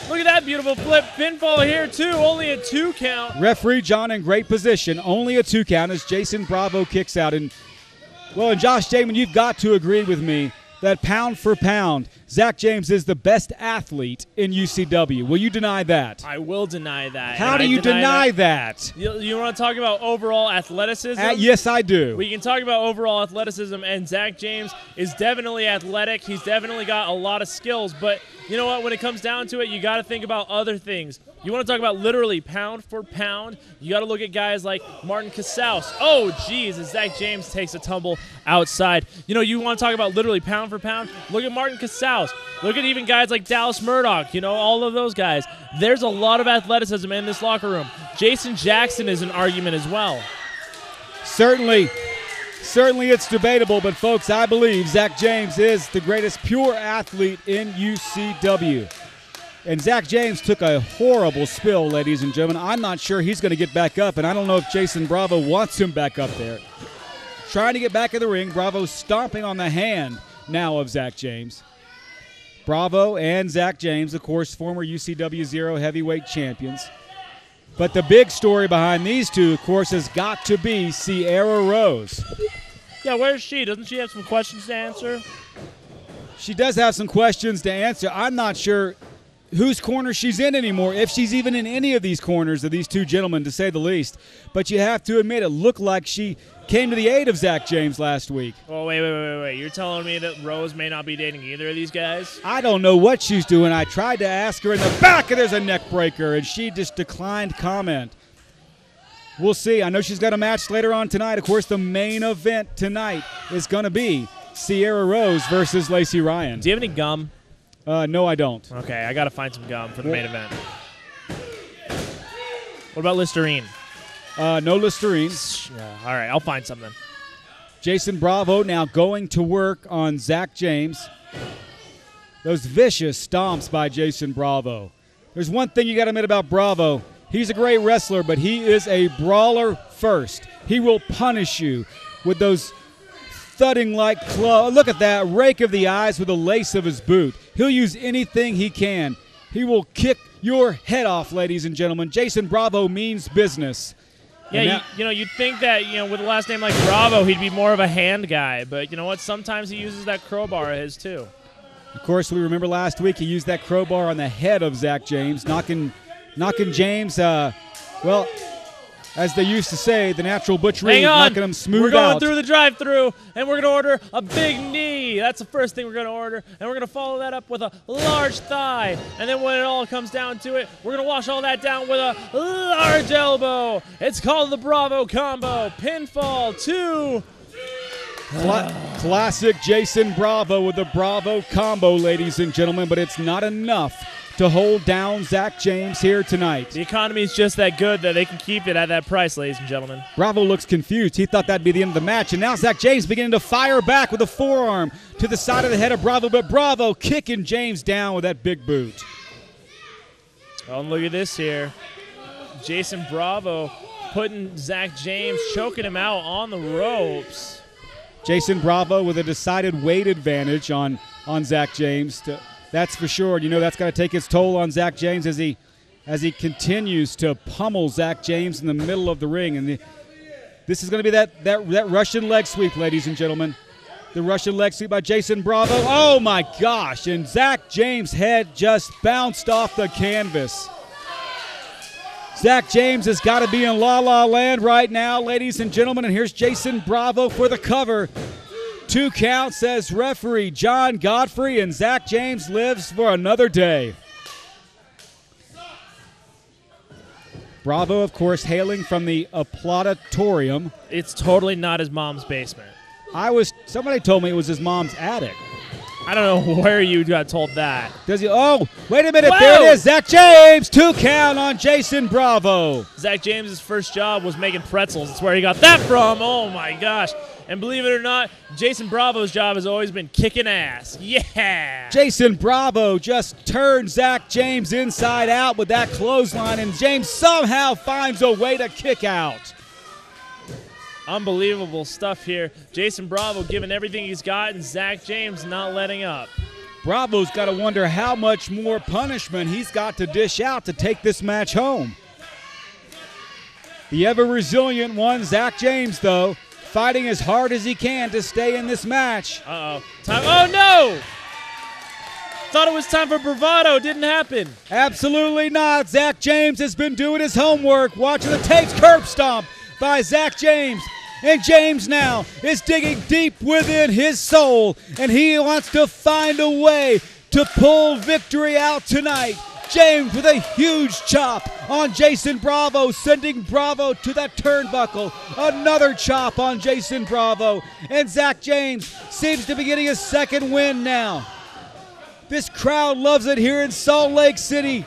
Look at that beautiful flip. Pinfall here, too. Only a 2 count. Referee John in great position. Only a 2 count as Jayson Bravo kicks out. And Josh Damon, you've got to agree with me that pound for pound, Zack James is the best athlete in UCW. Will you deny that? I will deny that. How do you deny that? You want to talk about overall athleticism? Yes, I do. We can talk about overall athleticism, and Zack James is definitely athletic. He's definitely got a lot of skills, but you know what? When it comes down to it, you got to think about other things. You want to talk about literally pound for pound, you got to look at guys like Martin Casaus. Oh, geez, as Zack James takes a tumble outside. You know, you want to talk about literally pound for pound, look at Martin Casaus. Look at even guys like Dallas Murdoch, you know, all of those guys. There's a lot of athleticism in this locker room. Jason Jackson is an argument as well. Certainly it's debatable, but folks, I believe Zack James is the greatest pure athlete in UCW. And Zack James took a horrible spill, ladies and gentlemen. I'm not sure he's going to get back up, and I don't know if Jayson Bravo wants him back up there. Trying to get back in the ring, Bravo stomping on the hand now of Zack James. Bravo and Zack James, of course, former UCW Zero heavyweight champions. But the big story behind these two, of course, has got to be Sierra Rose. Yeah, where's she? Doesn't she have some questions to answer? She does have some questions to answer. I'm not sure whose corner she's in anymore, if she's even in any of these corners of these two gentlemen, to say the least. But you have to admit, it looked like she came to the aid of Zack James last week. Oh, wait. You're telling me that Rose may not be dating either of these guys? I don't know what she's doing. I tried to ask her in the back, and there's a neck breaker, and she just declined comment. We'll see. I know she's got a match later on tonight. Of course, the main event tonight is going to be Sierra Rose versus Lacey Ryan. Do you have any gum? No, I don't. Okay, I got to find some gum for the main event. What about Listerine? No Listerine. Yeah, all right, I'll find something. Jayson Bravo now going to work on Zack James. Those vicious stomps by Jayson Bravo. There's one thing you got to admit about Bravo. He's a great wrestler, but he is a brawler first. He will punish you with those thudding like club. Look at that, rake of the eyes with the lace of his boot. He'll use anything he can. He will kick your head off, ladies and gentlemen. Jayson Bravo means business. Yeah, you'd think that, with a last name like Bravo, he'd be more of a hand guy. But you know what? Sometimes he uses that crowbar of his, too. Of course, we remember last week he used that crowbar on the head of Zack James, knocking James, well, as they used to say, the natural butchery, knocking him smooth out. We're going through the drive-thru, and we're going to order a big knee. That's the first thing we're going to order. And we're going to follow that up with a large thigh. And then when it all comes down to it, we're going to wash all that down with a large elbow. It's called the Bravo Combo. Pinfall 2. Classic Jayson Bravo with the Bravo Combo, ladies and gentlemen, but it's not enough to hold down Zack James here tonight. The economy is just that good that they can keep it at that price, ladies and gentlemen. Bravo looks confused. He thought that'd be the end of the match, and now Zack James beginning to fire back with a forearm to the side of the head of Bravo, but Bravo kicking James down with that big boot. Oh, and look at this here. Jayson Bravo putting Zack James, choking him out on the ropes. Jayson Bravo with a decided weight advantage on Zack James. That's for sure. That's got to take its toll on Zack James as he continues to pummel Zack James in the middle of the ring. And this is going to be that Russian leg sweep, ladies and gentlemen. The Russian leg sweep by Jayson Bravo. Oh, my gosh. And Zack James' head just bounced off the canvas. Zack James has got to be in La La Land right now, ladies and gentlemen. And here's Jayson Bravo for the cover. 2 count, says referee John Godfrey, and Zack James lives for another day. Bravo, of course, hailing from the Applauditorium. It's totally not his mom's basement. Somebody told me it was his mom's attic. I don't know where you got told that. Does he? Oh, wait a minute. Whoa! There it is. Zack James, 2 count on Jayson Bravo. Zack James' first job was making pretzels. That's where he got that from. Oh, my gosh. And believe it or not, Jayson Bravo's job has always been kicking ass. Yeah! Jayson Bravo just turned Zack James inside out with that clothesline, and James somehow finds a way to kick out. Unbelievable stuff here. Jayson Bravo giving everything he's got, and Zack James not letting up. Bravo's got to wonder how much more punishment he's got to dish out to take this match home. The ever-resilient one, Zack James, though, fighting as hard as he can to stay in this match. Uh-oh. Oh, no! Thought it was time for bravado. Didn't happen. Absolutely not. Zack James has been doing his homework, watching the tapes. Curb stomp by Zack James. And James now is digging deep within his soul, and he wants to find a way to pull victory out tonight. James with a huge chop on Jayson Bravo, sending Bravo to that turnbuckle. Another chop on Jayson Bravo. And Zack James seems to be getting a second win now. This crowd loves it here in Salt Lake City.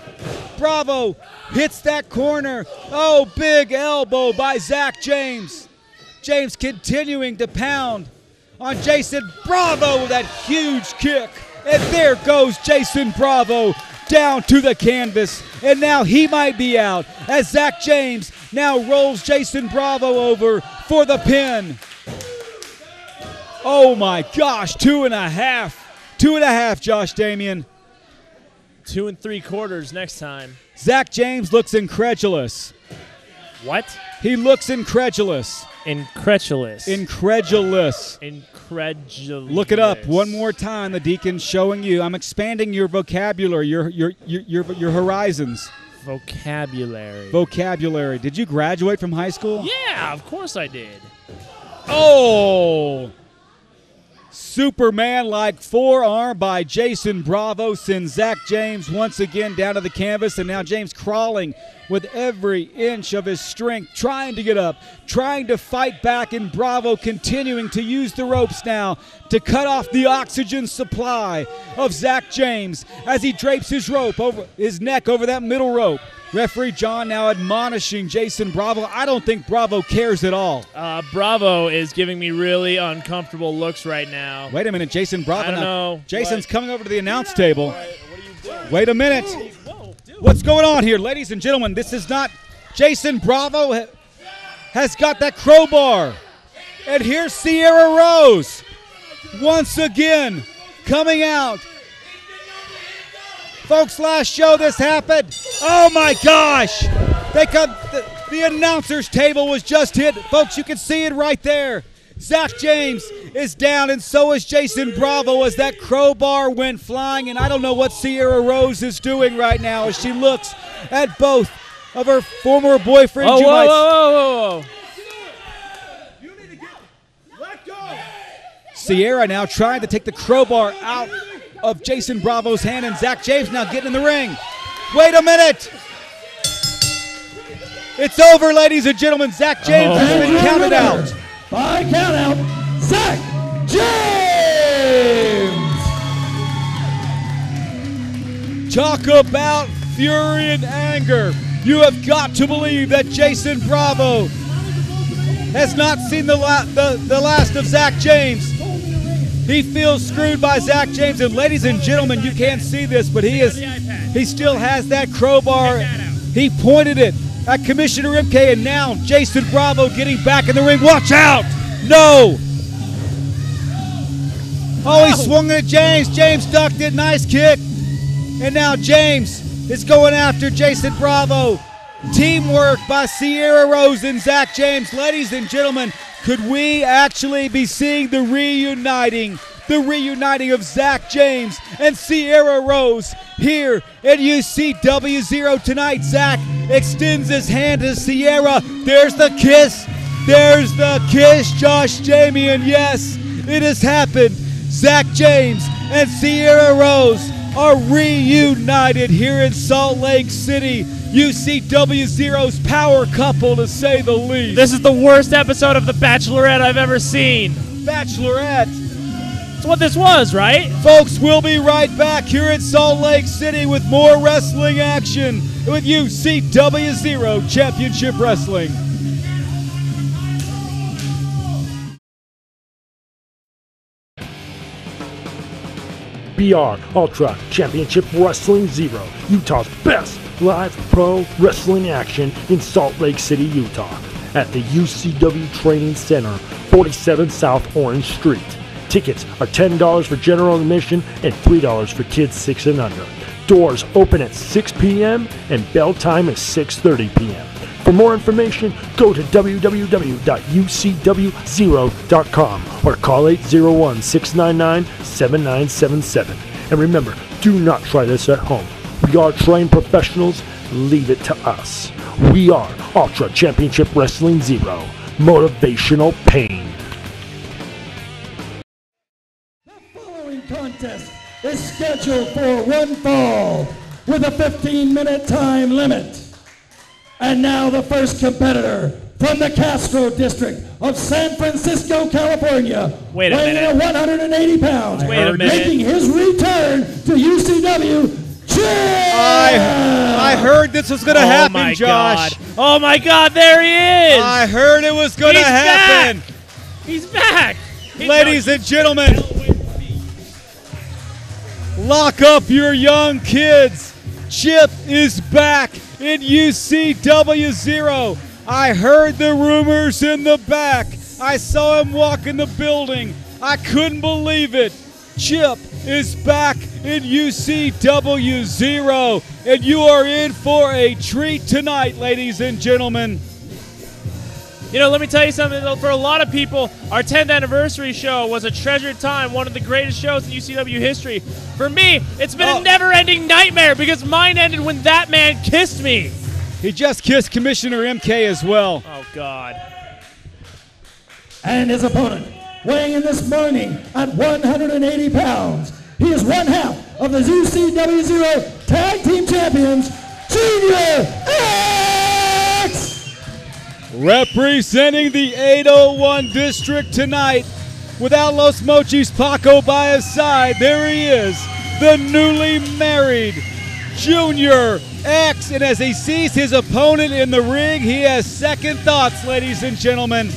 Bravo hits that corner. Oh, big elbow by Zack James. James continuing to pound on Jayson Bravo with that huge kick. And there goes Jayson Bravo down to the canvas. And now he might be out as Zack James now rolls Jayson Bravo over for the pin. Oh my gosh, 2.5. 2.5, Josh Damian. 2 3/4 next time. Zack James looks incredulous. What? He looks incredulous. Incredulous. Incredulous. Incredulous. Look it up one more time. The Deacon's showing you. I'm expanding your vocabulary, your horizons. Vocabulary. Vocabulary. Did you graduate from high school? Yeah, of course I did. Oh! Superman-like forearm by Jayson Bravo sends Zack James once again down to the canvas, and now James crawling with every inch of his strength, trying to get up, trying to fight back, and Bravo continuing to use the ropes now to cut off the oxygen supply of Zack James as he drapes his rope over his neck over that middle rope. Referee John now admonishing Jayson Bravo. I don't think Bravo cares at all. Bravo is giving me really uncomfortable looks right now. Wait a minute, Jayson Bravo. I don't know. Jason's coming over to the announce table. What are you doing? Wait a minute. Whoa, dude. What's going on here, ladies and gentlemen? This is not Jayson Bravo has got that crowbar. And here's Sierra Rose once again coming out. Folks, last show this happened. Oh my gosh! The announcer's table was just hit. Folks, you can see it right there. Zack James is down, and so is Jayson Bravo as that crowbar went flying. And I don't know what Sierra Rose is doing right now as she looks at both of her former boyfriends. Oh, whoa. You need to let go. Sierra now trying to take the crowbar out of Jayson Bravo's hand, and Zack James now getting in the ring. Wait a minute. It's over, ladies and gentlemen. Zack James has been counted out. By count out, Zack James! Talk about fury and anger. You have got to believe that Jayson Bravo has not seen the last of Zack James. He feels screwed by Zack James, and ladies and gentlemen, you can't see this, but he still has that crowbar. He pointed it at Commissioner MK, and now Jayson Bravo getting back in the ring. Watch out! No! Oh, he swung it at James. James ducked it. Nice kick. And now James is going after Jayson Bravo. Teamwork by Sierra Rose and Zack James. Ladies and gentlemen, could we actually be seeing the reuniting of Zack James and Sierra Rose here at UCW Zero tonight? Zack extends his hand to Sierra. There's the kiss. There's the kiss, Josh Jamie, and yes, it has happened. Zack James and Sierra Rose are reunited here in Salt Lake City. UCW Zero's power couple, to say the least. This is the worst episode of The Bachelorette I've ever seen. Bachelorette. That's what this was, right? Folks, we'll be right back here in Salt Lake City with more wrestling action with UCW Zero Championship Wrestling. BR Ultra Championship Wrestling Zero, Utah's best live pro wrestling action in Salt Lake City, Utah, at the UCW Training Center, 47 South Orange Street. Tickets are $10 for general admission and $3 for kids 6 and under. Doors open at 6 p.m. and bell time is 6:30 p.m. For more information, go to www.ucwzero.com or call 801-699-7977. And remember, do not try this at home. We are trained professionals. Leave it to us. We are Ultra Championship Wrestling Zero. Motivational pain. The following contest is scheduled for one fall with a 15-minute time limit. And now the first competitor from the Castro District of San Francisco, California, Wait a weighing minute. in at 180 pounds, Wait a minute. making his return to UCW, Jay! I heard this was going to happen, my Josh. God. Oh my God, there he is! I heard it was going to He's happen. back. He's back! Ladies and gentlemen, lock up your young kids. Chip is back in UCW Zero. I heard the rumors in the back. I saw him walk in the building. I couldn't believe it. Chip is back in UCW Zero. And you are in for a treat tonight, ladies and gentlemen. You know, let me tell you something, though. For a lot of people, our 10th anniversary show was a treasured time, one of the greatest shows in UCW history. For me, it's been a never-ending nightmare because mine ended when that man kissed me. He just kissed Commissioner MK as well. Oh, God. And his opponent, weighing in this morning at 180 pounds, he is one half of the UCW Zero Tag Team Champions, Junior X! Representing the 801 district tonight, without Los Mochis Paco by his side, there he is, the newly married Junior X. And as he sees his opponent in the ring, he has second thoughts, ladies and gentlemen.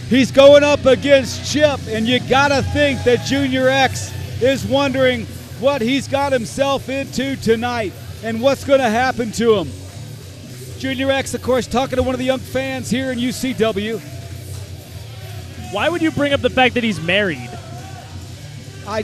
He's going up against Chip, and you gotta think that Junior X is wondering what he's got himself into tonight and what's gonna happen to him. Junior X, of course, talking to one of the young fans here in UCW. Why would you bring up the fact that he's married? I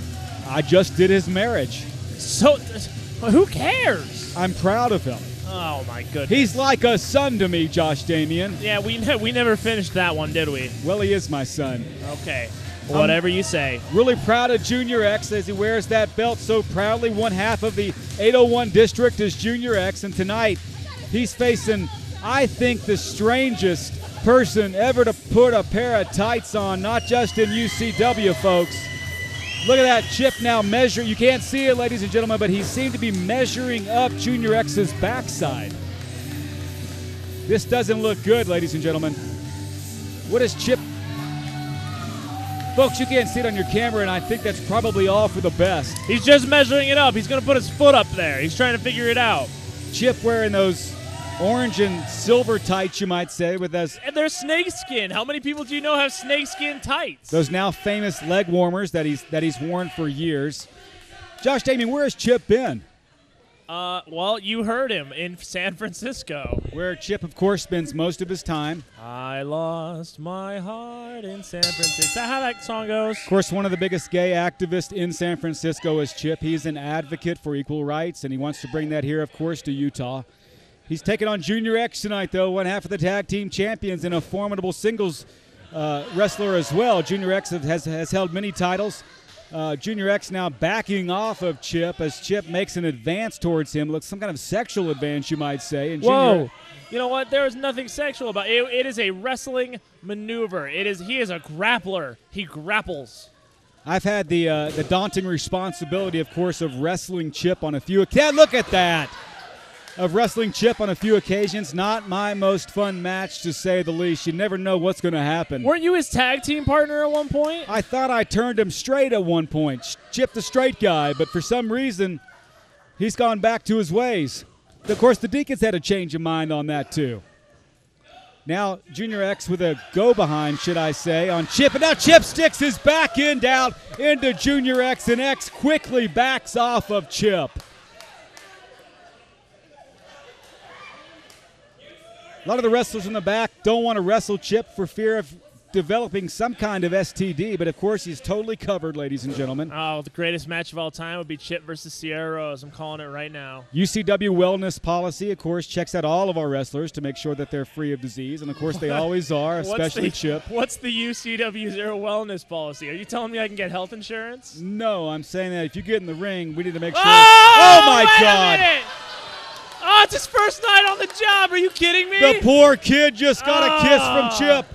just did his marriage. So, who cares? I'm proud of him. Oh, my goodness. He's like a son to me, Josh Damian. Yeah, we never finished that one, did we? Well, he is my son. Okay. Whatever you say. Really proud of Junior X as he wears that belt so proudly. One half of the 801 district is Junior X, and tonight he's facing, I think, the strangest person ever to put a pair of tights on, not just in UCW, folks. Look at that Chip now measure. You can't see it, ladies and gentlemen, but he seemed to be measuring up Junior X's backside. This doesn't look good, ladies and gentlemen. What is Chip? Folks, you can't see it on your camera, and I think that's probably all for the best. He's just measuring it up. He's going to put his foot up there. He's trying to figure it out. Chip wearing those orange and silver tights, you might say, with those. And they're snakeskin. How many people do you know have snakeskin tights? Those now famous leg warmers that he's worn for years. Josh Damian, where has Chip been? Well, you heard him in San Francisco. Where Chip, of course, spends most of his time. I lost my heart in San Francisco. Is that how that song goes? Of course, one of the biggest gay activists in San Francisco is Chip. He's an advocate for equal rights, and he wants to bring that here, of course, to Utah. He's taking on Junior X tonight, though, one half of the tag team champions and a formidable singles wrestler as well. Junior X has held many titles. Junior X now backing off of Chip as Chip makes an advance towards him. Looks some kind of sexual advance, you might say. And Whoa. You know what? There is nothing sexual about it. It is a wrestling maneuver. He is a grappler. He grapples. I've had the daunting responsibility, of course, of wrestling Chip on a few occasions. Look at that! Of wrestling Chip on a few occasions. Not my most fun match, to say the least. You never know what's going to happen. Weren't you his tag team partner at one point? I thought I turned him straight at one point. Chip the straight guy, but for some reason, he's gone back to his ways. Of course, the Deacons had a change of mind on that, too. Now, Junior X with a go-behind, should I say, on Chip. And now Chip sticks his back end out into Junior X, and X quickly backs off of Chip. A lot of the wrestlers in the back don't want to wrestle Chip for fear of developing some kind of STD, but of course he's totally covered, ladies and gentlemen. Oh, the greatest match of all time would be Chip versus Sierra Rose. I'm calling it right now. UCW wellness policy, of course, checks out all of our wrestlers to make sure that they're free of disease, and of course they always are, especially Chip. What's the UCW Zero wellness policy? Are you telling me I can get health insurance? No, I'm saying that if you get in the ring, we need to make sure. Oh my wait God! A minute! Oh, it's his first night on the job. Are you kidding me? The poor kid just got a kiss from Chip.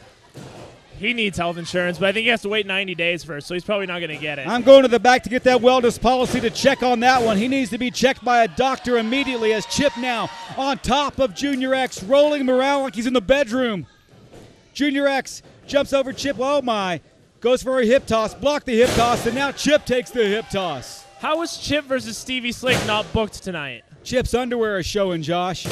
He needs health insurance, but I think he has to wait 90 days first, so he's probably not going to get it. I'm going to the back to get that wellness policy to check on that one. He needs to be checked by a doctor immediately, as Chip now on top of Junior X, rolling him around like he's in the bedroom. Junior X jumps over Chip. Oh, my. Goes for a hip toss, blocked the hip toss, and now Chip takes the hip toss. How was Chip versus Stevie Slick not booked tonight? Chip's underwear is showing, Josh.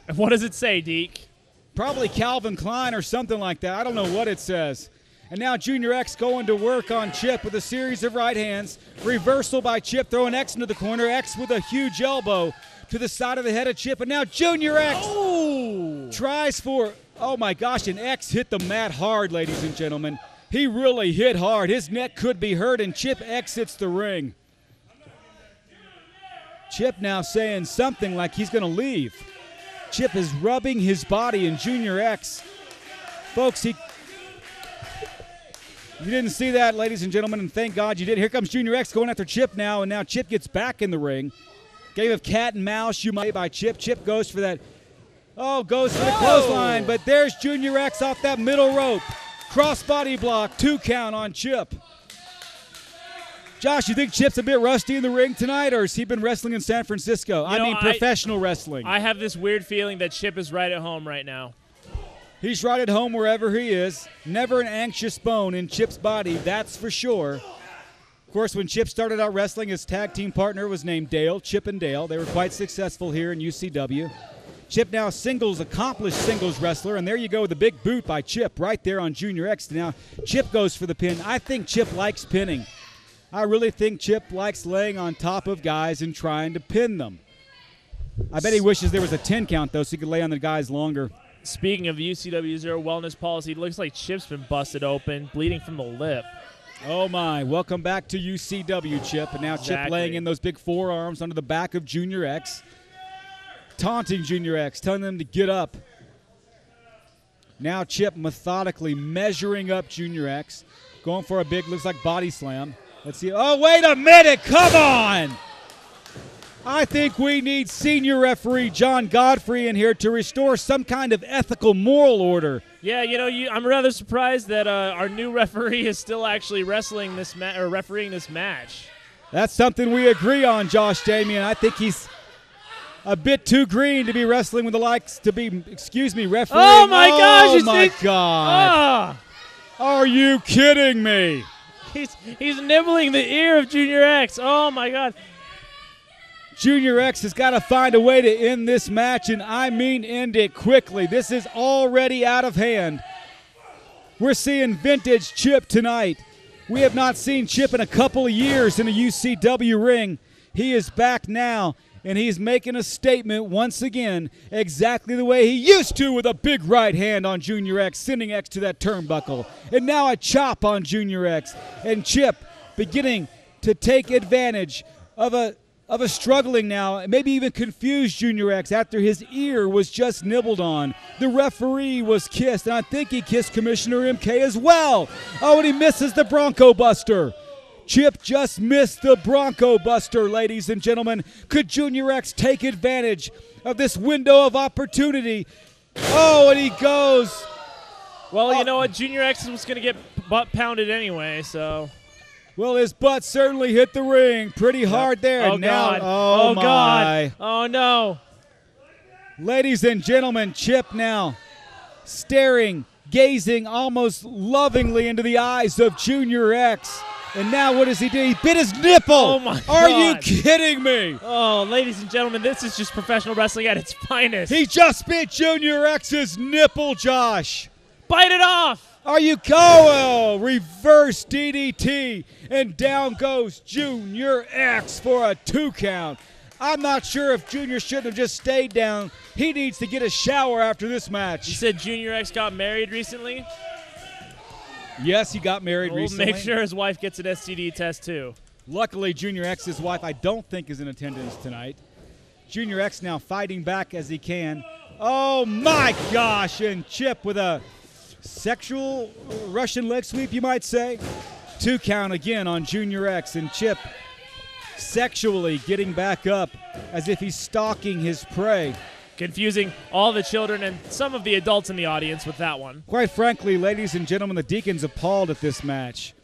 And what does it say, Deke? Probably Calvin Klein or something like that. I don't know what it says. And now Junior X going to work on Chip with a series of right hands. Reversal by Chip, throwing X into the corner. X with a huge elbow to the side of the head of Chip. And now Junior X tries for, oh my gosh, and X hit the mat hard, ladies and gentlemen. He really hit hard. His neck could be hurt, and Chip exits the ring. Chip now saying something like he's going to leave. Chip is rubbing his body in Junior X. Folks, you didn't see that, ladies and gentlemen, and thank God you did. Here comes Junior X going after Chip now, and now Chip gets back in the ring. Game of cat and mouse, you might, by Chip. Chip goes for that. Oh, goes for the clothesline, but there's Junior X off that middle rope. Crossbody block, 2 count on Chip. Josh, you think Chip's a bit rusty in the ring tonight, or has he been wrestling in San Francisco? I mean professional wrestling. I have this weird feeling that Chip is right at home right now. He's right at home wherever he is. Never an anxious bone in Chip's body, that's for sure. Of course, when Chip started out wrestling, his tag team partner was named Dale, Chip and Dale. They were quite successful here in UCW. Chip now accomplished singles wrestler, and there you go with the big boot by Chip right there on Junior X. Now, Chip goes for the pin. I think Chip likes pinning. I really think Chip likes laying on top of guys and trying to pin them. I bet he wishes there was a 10 count, though, so he could lay on the guys longer. Speaking of UCW Zero wellness policy, it looks like Chip's been busted open, bleeding from the lip. Oh, my. Welcome back to UCW, Chip. And now Chip laying in those big forearms under the back of Junior X. Taunting Junior X, telling them to get up. Now Chip methodically measuring up Junior X. Going for a big, looks like body slam. Let's see. Oh, wait a minute. Come on. I think we need senior referee John Godfrey in here to restore some kind of ethical, moral order. Yeah, I'm rather surprised that our new referee is still actually refereeing this match. That's something we agree on, Josh Damian. I think he's a bit too green to be wrestling with the likes to be, refereeing. Oh, my gosh. Oh, my God. Are you kidding me? He's nibbling the ear of Junior X. Oh, my God. Junior X has got to find a way to end this match, and I mean end it quickly. This is already out of hand. We're seeing vintage Chip tonight. We have not seen Chip in a couple of years in a UCW ring. He is back now, and he's making a statement once again exactly the way he used to with a big right hand on Junior X, sending X to that turnbuckle. And now a chop on Junior X. And Chip beginning to take advantage of a struggling now, maybe even confused Junior X after his ear was just nibbled on. The referee was kissed, and I think he kissed Commissioner MK as well. Oh, and he misses the Bronco Buster. Chip just missed the Bronco Buster, ladies and gentlemen. Could Junior X take advantage of this window of opportunity? Oh, and he goes. Well, you know what? Junior X was going to get butt pounded anyway, so. Well, his butt certainly hit the ring pretty hard there. Oh, now, God. Oh, my. God. Oh, no. Ladies and gentlemen, Chip now staring, gazing almost lovingly into the eyes of Junior X. And now what does he do? He bit his nipple. Oh, my God. Are you kidding me? Oh, ladies and gentlemen, this is just professional wrestling at its finest. He just bit Junior X's nipple, Josh. Bite it off. Are you reverse DDT, and down goes Junior X for a 2 count. I'm not sure if Junior should have just stayed down. He needs to get a shower after this match. You said Junior X got married recently? Yes, he got married recently. Make sure his wife gets an STD test, too. Luckily, Junior X's wife, I don't think, is in attendance tonight. Junior X now fighting back as he can. Oh, my gosh, and Chip with a sexual Russian leg sweep, you might say. 2 count again on Junior X, and Chip sexually getting back up as if he's stalking his prey. Confusing all the children and some of the adults in the audience with that one. Quite frankly, ladies and gentlemen, the Deacon's appalled at this match.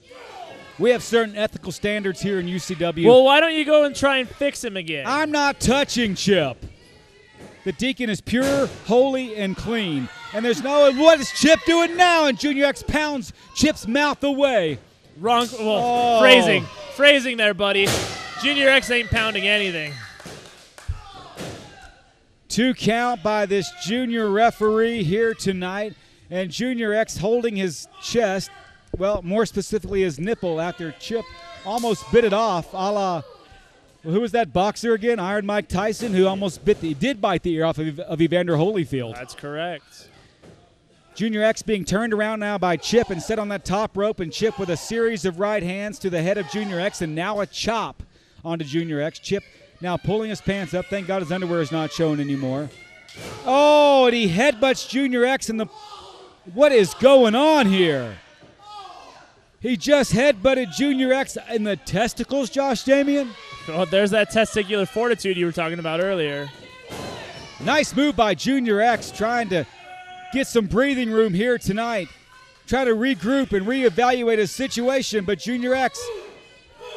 We have certain ethical standards here in UCW. Well, why don't you go and try and fix him again? I'm not touching Chip. The Deacon is pure, holy, and clean. And there's no, what is Chip doing now? And Junior X pounds Chip's mouth away. Wrong, phrasing there, buddy. Junior X ain't pounding anything. 2 count by this junior referee here tonight. And Junior X holding his chest, well, more specifically his nipple after Chip almost bit it off, a la, well, who was that boxer again? Iron Mike Tyson, who almost did bite the ear off of Evander Holyfield. That's correct. Junior X being turned around now by Chip and set on that top rope, and Chip with a series of right hands to the head of Junior X, and now a chop onto Junior X. Chip Now pulling his pants up. Thank God his underwear is not shown anymore. Oh, and he headbutts Junior X in the... What is going on here? He just headbutted Junior X in the testicles, Josh Damian. Well, there's that testicular fortitude you were talking about earlier. Nice move by Junior X, trying to get some breathing room here tonight. Try to regroup and reevaluate his situation, but Junior X,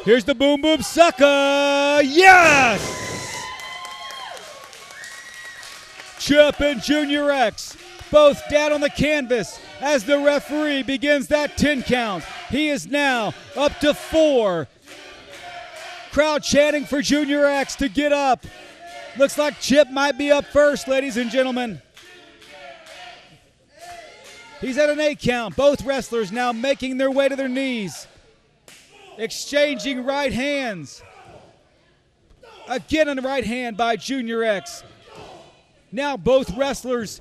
here's the boom boom sucker. Yes! Chip and Junior X both down on the canvas as the referee begins that 10 count. He is now up to 4. Crowd chanting for Junior X to get up. Looks like Chip might be up first, ladies and gentlemen. He's at an 8 count. Both wrestlers now making their way to their knees. Exchanging right hands. Again on the right hand by Junior X. Now both wrestlers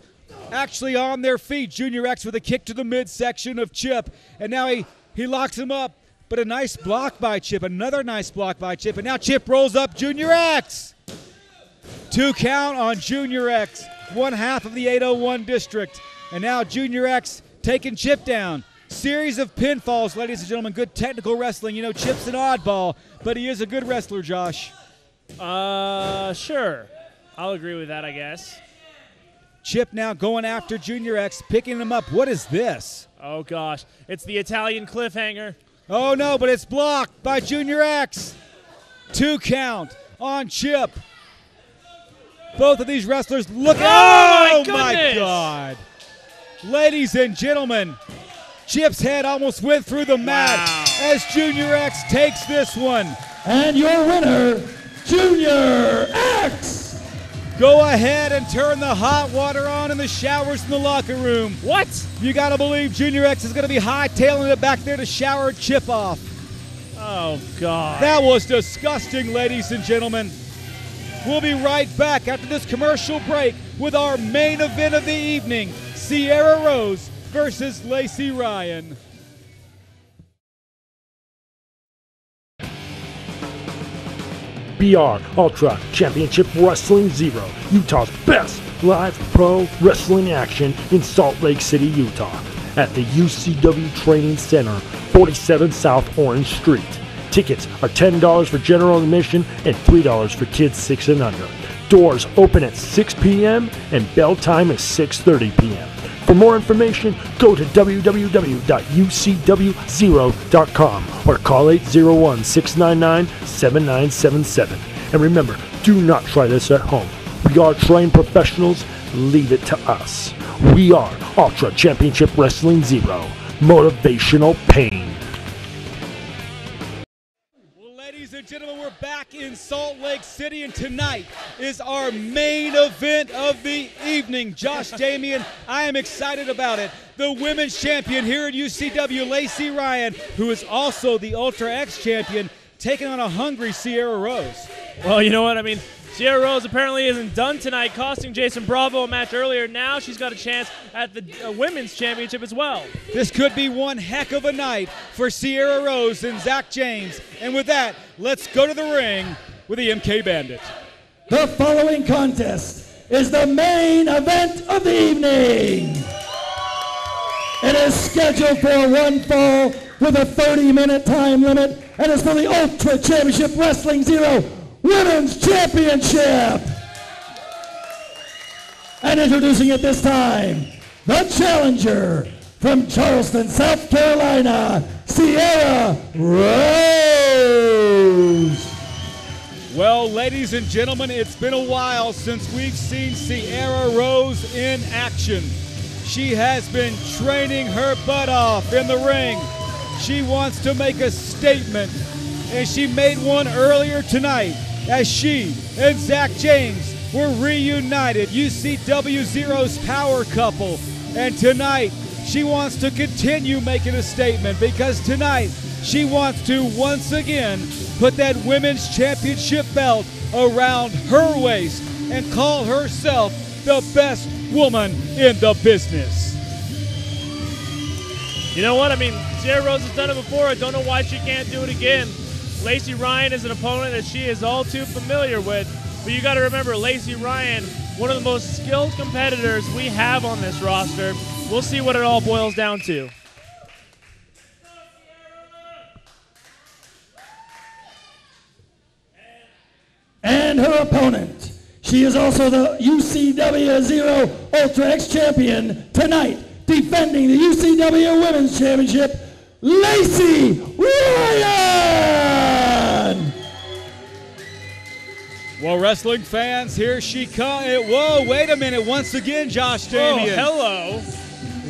actually on their feet. Junior X with a kick to the midsection of Chip. And now he locks him up. But a nice block by Chip. Another nice block by Chip. And now Chip rolls up Junior X. 2 count on Junior X. 1/2 of the 801 district. And now Junior X taking Chip down. Series of pinfalls, ladies and gentlemen. Good technical wrestling. You know, Chip's an oddball, but he is a good wrestler, Josh. Sure. I'll agree with that, I guess. Chip now going after Junior X, picking him up. What is this? Oh, gosh. It's the Italian cliffhanger. Oh, no, but it's blocked by Junior X. 2 count on Chip. Both of these wrestlers look. Oh my God. Ladies and gentlemen, Chip's head almost went through the mat as Junior X takes this one. And your winner, Junior X. Go ahead and turn the hot water on in the showers in the locker room. What? You got to believe Junior X is going to be hightailing it back there to shower Chip off. Oh, God. That was disgusting, ladies and gentlemen. We'll be right back after this commercial break with our main event of the evening, Sierra Rose versus Lacey Ryan. BR Ultra Championship Wrestling Zero, Utah's best live pro wrestling action in Salt Lake City, Utah, at the UCW Training Center, 47 South Orange Street. Tickets are $10 for general admission and $3 for kids 6 and under. Doors open at 6 p.m. and bell time is 6:30 p.m. For more information, go to www.ucwzero.com or call 801-699-7977. And remember, do not try this at home. We are trained professionals. Leave it to us. We are Ultra Championship Wrestling Zero. Motivational pain. Ladies and gentlemen, we're back in Salt Lake City, and tonight is our main event of the evening. Josh Damian, I am excited about it. The women's champion here at UCW, Lacey Ryan, who is also the Ultra X champion, taking on a hungry Sierra Rose. Well, you know what? I mean, Sierra Rose apparently isn't done tonight, costing Jayson Bravo a match earlier. Now she's got a chance at the women's championship as well. This could be one heck of a night for Sierra Rose and Zack James. And with that, let's go to the ring with the MK Bandit. The following contest is the main event of the evening. It is scheduled for one fall with a 30-minute time limit, and is for the Ultra Championship Wrestling Zero Women's Championship. And introducing at this time, the challenger from Charleston, South Carolina, Sierra Rose. Well, ladies and gentlemen, it's been a while since we've seen Sierra Rose in action. She has been training her butt off in the ring. She wants to make a statement, and she made one earlier tonight as she and Zack James were reunited, UCW Zero's power couple. And tonight, she wants to continue making a statement, because tonight she wants to once again put that women's championship belt around her waist and call herself the best woman in the business. You know what? I mean, Sierra Rose has done it before. I don't know why she can't do it again. Lacey Ryan is an opponent that she is all too familiar with. But you got to remember, Lacey Ryan, one of the most skilled competitors we have on this roster. We'll see what it all boils down to. And her opponent, she is also the UCW Zero Ultra X champion tonight, defending the UCW Women's Championship, Lacey Ryan! Well, wrestling fans, here she comes. Whoa, wait a minute. Once again, Josh Damian. Oh, hello.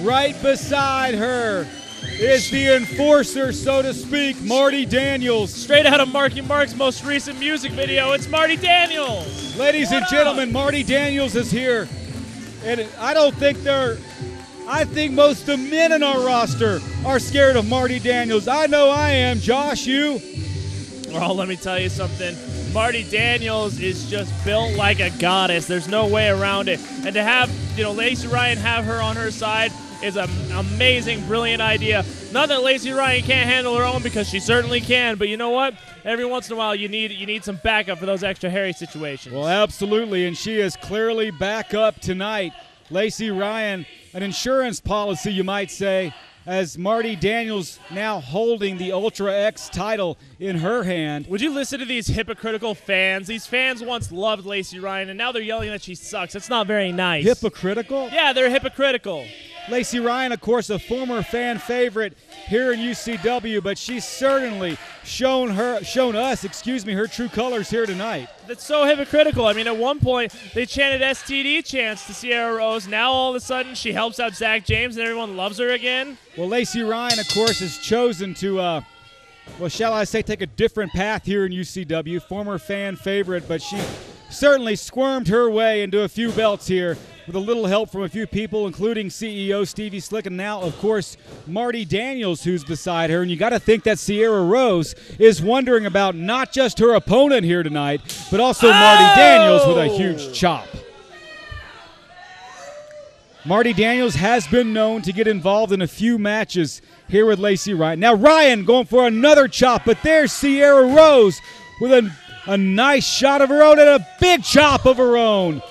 Right beside her is the enforcer, so to speak, Marty Daniels. Straight out of Marky Mark's most recent music video, it's Marty Daniels. Ladies and gentlemen, Marty Daniels is here. And I think most of the men in our roster are scared of Marty Daniels. I know I am. Josh, you? Well, let me tell you something. Marty Daniels is just built like a goddess. There's no way around it. And to have, Lacey Ryan have her on her side is an amazing, brilliant idea. Not that Lacey Ryan can't handle her own, because she certainly can, but you know what? Every once in a while you need some backup for those extra hairy situations. Well, absolutely, and she is clearly back up tonight. Lacey Ryan, an insurance policy, you might say, as Marty Daniels now holding the Ultra X title in her hand. Would you listen to these hypocritical fans? These fans once loved Lacey Ryan, and now they're yelling that she sucks. It's not very nice. Hypocritical? Yeah, they're hypocritical. Lacey Ryan, of course, a former fan favorite here in UCW, but she's certainly shown us, her true colors here tonight. That's so hypocritical. I mean, at one point, they chanted STD chants to Sierra Rose. Now, all of a sudden, she helps out Zack James and everyone loves her again. Well, Lacey Ryan, of course, has chosen to, shall I say, take a different path here in UCW. Former fan favorite, but she certainly squirmed her way into a few belts here with a little help from a few people, including CEO Stevie Slick, and now, of course, Marty Daniels, who's beside her. And you got to think that Sierra Rose is wondering about not just her opponent here tonight, but also Marty Daniels with a huge chop. Marty Daniels has been known to get involved in a few matches here with Lacey Ryan. Now Ryan going for another chop, but there's Sierra Rose with a nice shot of her own and a big chop of her own.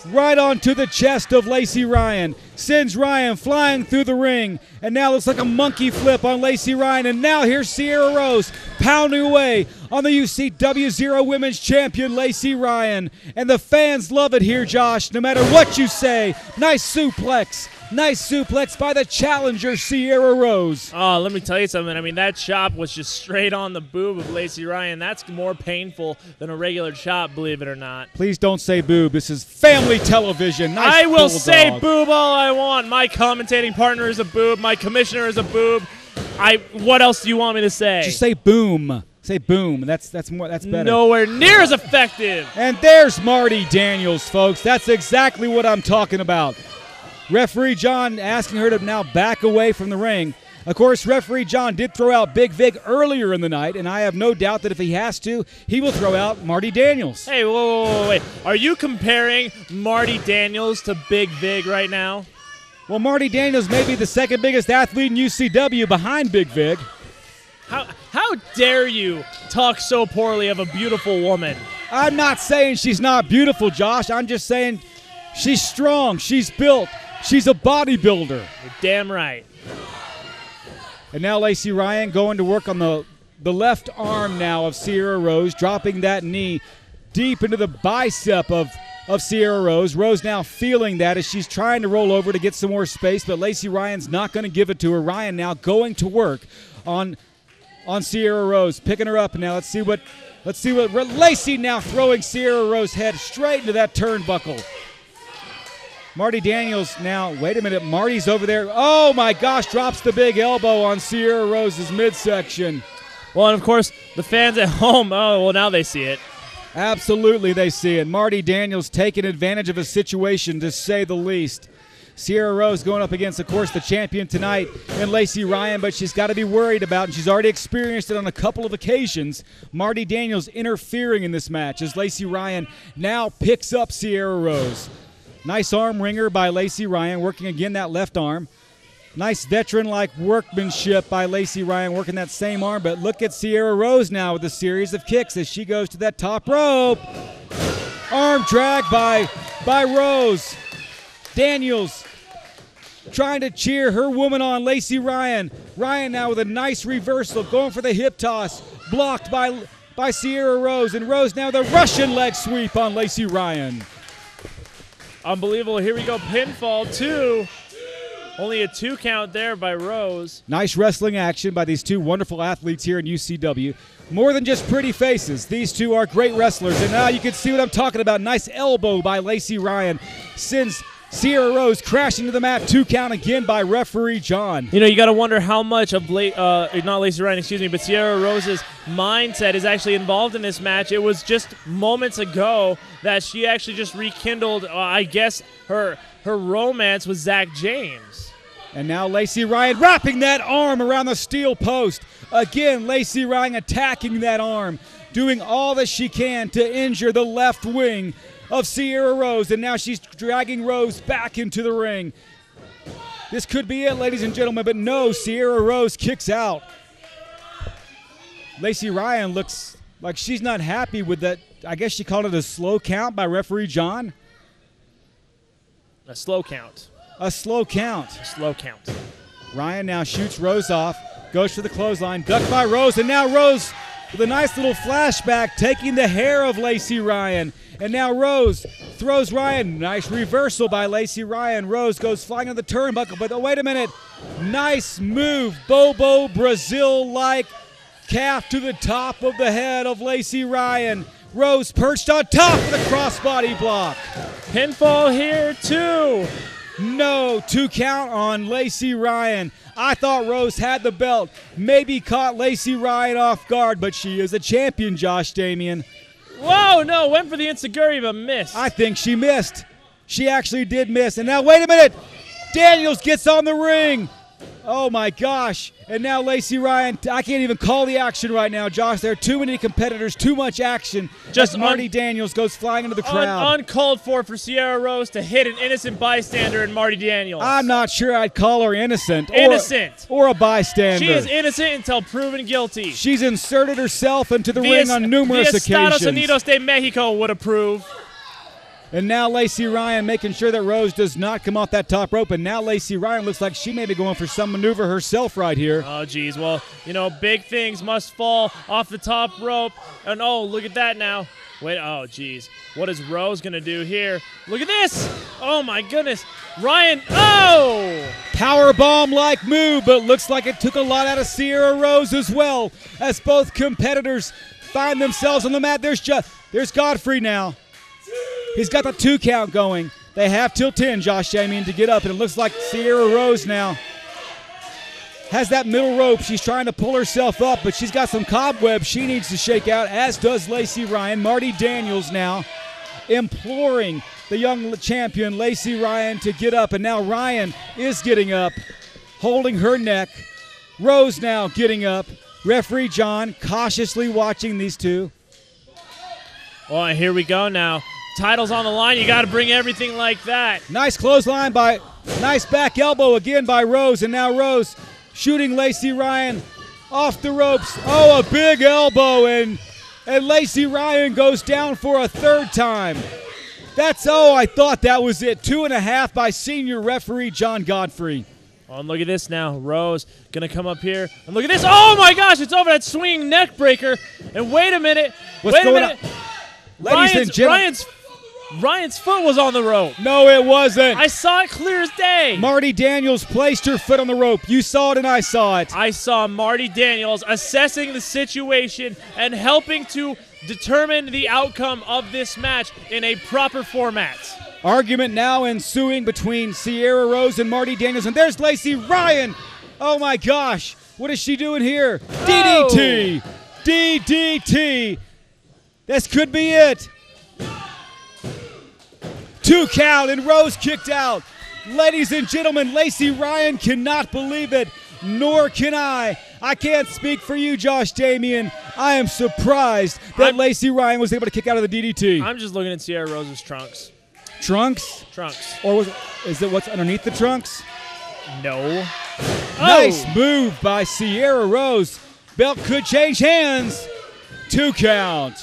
Right onto the chest of Lacey Ryan. Sends Ryan flying through the ring. And now looks like a monkey flip on Lacey Ryan. And now here's Sierra Rose pounding away on the UCW Zero Women's Champion, Lacey Ryan. And the fans love it here, Josh, no matter what you say. Nice suplex. Nice suplex by the challenger, Sierra Rose. Oh, let me tell you something. I mean, that chop was just straight on the boob of Lacey Ryan. That's more painful than a regular chop, believe it or not. Please don't say boob. This is family television. Nice I will say boob all I want. My commentating partner is a boob. My commissioner is a boob. What else do you want me to say? Just say boom. Say boom. That's better. Nowhere near as effective. And there's Marty Daniels, folks. That's exactly what I'm talking about. Referee John asking her to now back away from the ring. Of course, Referee John did throw out Big Vig earlier in the night, and I have no doubt that if he has to, he will throw out Marty Daniels. Hey, wait. Are you comparing Marty Daniels to Big Vig right now? Well, Marty Daniels may be the second biggest athlete in UCW behind Big Vig. How dare you talk so poorly of a beautiful woman? I'm not saying she's not beautiful, Josh. I'm just saying she's strong, she's built, she's a bodybuilder. You're damn right. And now Lacey Ryan going to work on the left arm now of Sierra Rose, dropping that knee deep into the bicep of Sierra Rose. Rose now feeling that as she's trying to roll over to get some more space, but Lacey Ryan's not going to give it to her. Ryan now going to work on Sierra Rose, picking her up. Now let's see what Lacey now throwing Sierra Rose's head straight into that turnbuckle. Marty Daniels now, wait a minute, Marty's over there. Oh my gosh, drops the big elbow on Sierra Rose's midsection. Well, and of course, the fans at home, now they see it. Absolutely, they see it. Marty Daniels taking advantage of a situation, to say the least. Sierra Rose going up against, of course, the champion tonight in Lacey Ryan, but she's got to be worried about, and she's already experienced it on a couple of occasions, Marty Daniels interfering in this match as Lacey Ryan now picks up Sierra Rose. Nice arm wringer by Lacey Ryan, working again that left arm. Nice veteran-like workmanship by Lacey Ryan working that same arm, but look at Sierra Rose now with a series of kicks as she goes to that top rope. Arm drag by Rose. Daniels trying to cheer her woman on, Lacey Ryan. Ryan now with a nice reversal, going for the hip toss, blocked by Sierra Rose, and Rose now the Russian leg sweep on Lacey Ryan. Unbelievable. Here we go. Pinfall 2. Only a 2 count there by Rose. Nice wrestling action by these two wonderful athletes here in UCW. More than just pretty faces. These two are great wrestlers. And now you can see what I'm talking about. Nice elbow by Lacey Ryan. Sends Sierra Rose crashing to the mat. 2 count again by referee John. You know, you got to wonder how much of not Lacey Ryan, excuse me, but Sierra Rose's mindset is actually involved in this match. It was just moments ago that she actually just rekindled, I guess, her romance with Zack James. And now Lacey Ryan wrapping that arm around the steel post. Again, Lacey Ryan attacking that arm, doing all that she can to injure the left wing of Sierra Rose. And now she's dragging Rose back into the ring. This could be it, ladies and gentlemen, but no, Sierra Rose kicks out. Lacey Ryan looks like she's not happy with that. I guess she called it a slow count by referee John. A slow count. A slow count. A slow count. Ryan now shoots Rose off, goes for the clothesline, ducked by Rose, and now Rose with a nice little flashback, taking the hair of Lacey Ryan. And now Rose throws Ryan. Nice reversal by Lacey Ryan. Rose goes flying on the turnbuckle, but wait a minute. Nice move, Bobo Brazil-like calf to the top of the head of Lacey Ryan. Rose perched on top of the crossbody block. Pinfall here, too. No, 2 count on Lacey Ryan. I thought Rose had the belt. Maybe caught Lacey Ryan off guard, but she is a champion, Josh Damian. Whoa, no, went for the enziguri, but missed. I think she missed. She actually did miss. And now, wait a minute. Daniels gets on the ring. Oh, my gosh. And now Lacey Ryan, I can't even call the action right now, Josh. There are too many competitors, too much action. Just Marty Daniels goes flying into the crowd. Uncalled for Sierra Rose to hit an innocent bystander in Marty Daniels. I'm not sure I'd call her innocent. Innocent. Or a bystander. She is innocent until proven guilty. She's inserted herself into the ring on numerous occasions. Estados Unidos de Mexico would approve. And now Lacey Ryan making sure that Rose does not come off that top rope. And now Lacey Ryan looks like she may be going for some maneuver herself right here. Oh, geez. Well, you know, big things must fall off the top rope. And, oh, look at that now. Wait, oh, geez. What is Rose going to do here? Look at this. Oh, my goodness. Ryan, oh! Powerbomb-like move, but looks like it took a lot out of Sierra Rose as well, as both competitors find themselves on the mat. There's Godfrey now. He's got the 2 count going. They have till 10, Josh Damian, to get up, and it looks like Sierra Rose now has that middle rope. She's trying to pull herself up, but she's got some cobwebs she needs to shake out, as does Lacey Ryan. Marty Daniels now imploring the young champion, Lacey Ryan, to get up, and now Ryan is getting up, holding her neck. Rose now getting up. Referee John cautiously watching these two. Well, and here we go now. Title's on the line. You got to bring everything like that. Nice clothesline nice back elbow again by Rose. And now Rose shooting Lacey Ryan off the ropes. Oh, a big elbow. And Lacey Ryan goes down for a 3rd time. I thought that was it. 2.5 by senior referee John Godfrey. Oh, and look at this now. Rose going to come up here. And look at this. Oh, my gosh. It's over that swinging neck breaker. And wait a minute. What's going on? Ladies and gentlemen. Ryan's foot was on the rope. No, it wasn't. I saw it clear as day. Marty Daniels placed her foot on the rope. You saw it and I saw it. I saw Marty Daniels assessing the situation and helping to determine the outcome of this match in a proper format. Argument now ensuing between Sierra Rose and Marty Daniels. And there's Lacey Ryan. Oh, my gosh. What is she doing here? Oh. DDT. DDT. This could be it. 2 count, and Rose kicked out. Ladies and gentlemen, Lacey Ryan cannot believe it, nor can I. I can't speak for you, Josh Damian. I am surprised that Lacey Ryan was able to kick out of the DDT. I'm just looking at Sierra Rose's trunks. Trunks? Trunks. Or is it what's underneath the trunks? No. Nice move by Sierra Rose. Belt could change hands. 2 count.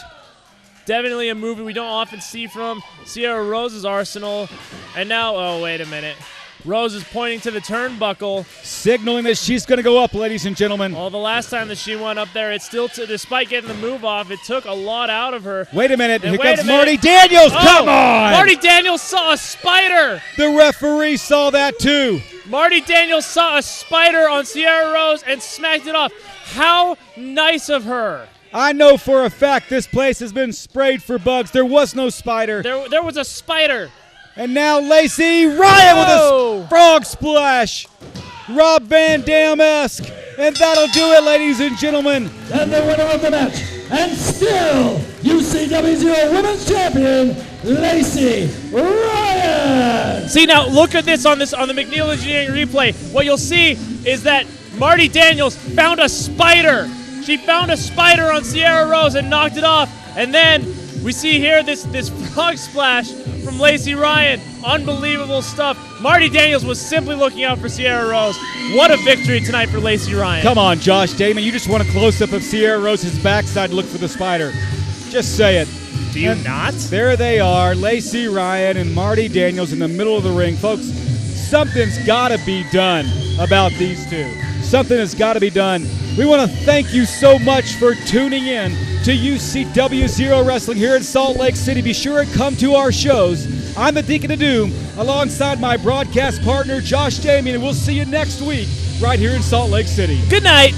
Definitely a move we don't often see from Sierra Rose's arsenal. And now, oh, wait a minute. Rose is pointing to the turnbuckle. Signaling that she's going to go up, ladies and gentlemen. Well, the last time that she went up there, it still, despite getting the move off, it took a lot out of her. Wait a minute. And Here comes Marty Daniels. Come on. Marty Daniels saw a spider. The referee saw that too. Marty Daniels saw a spider on Sierra Rose and smacked it off. How nice of her. I know for a fact this place has been sprayed for bugs. There was no spider. There was a spider. And now Lacey Ryan with a frog splash. Rob Van Dam-esque. And that'll do it, ladies and gentlemen. And the winner of the match, and still UCW Zero Women's Champion, Lacey Ryan. See, now look at this on the McNeil Engineering replay. What you'll see is that Marty Daniels found a spider. She found a spider on Sierra Rose and knocked it off. And then we see here this frog splash from Lacey Ryan. Unbelievable stuff. Marty Daniels was simply looking out for Sierra Rose. What a victory tonight for Lacey Ryan. Come on, Josh Damon. You just want a close-up of Sierra Rose's backside to look for the spider. Just say it. Do you not? There they are, Lacey Ryan and Marty Daniels in the middle of the ring. Folks, something's got to be done about these two. Something has got to be done. We want to thank you so much for tuning in to UCW Zero Wrestling here in Salt Lake City. Be sure to come to our shows. I'm the Deacon of Doom alongside my broadcast partner, Josh Damien, and we'll see you next week right here in Salt Lake City. Good night.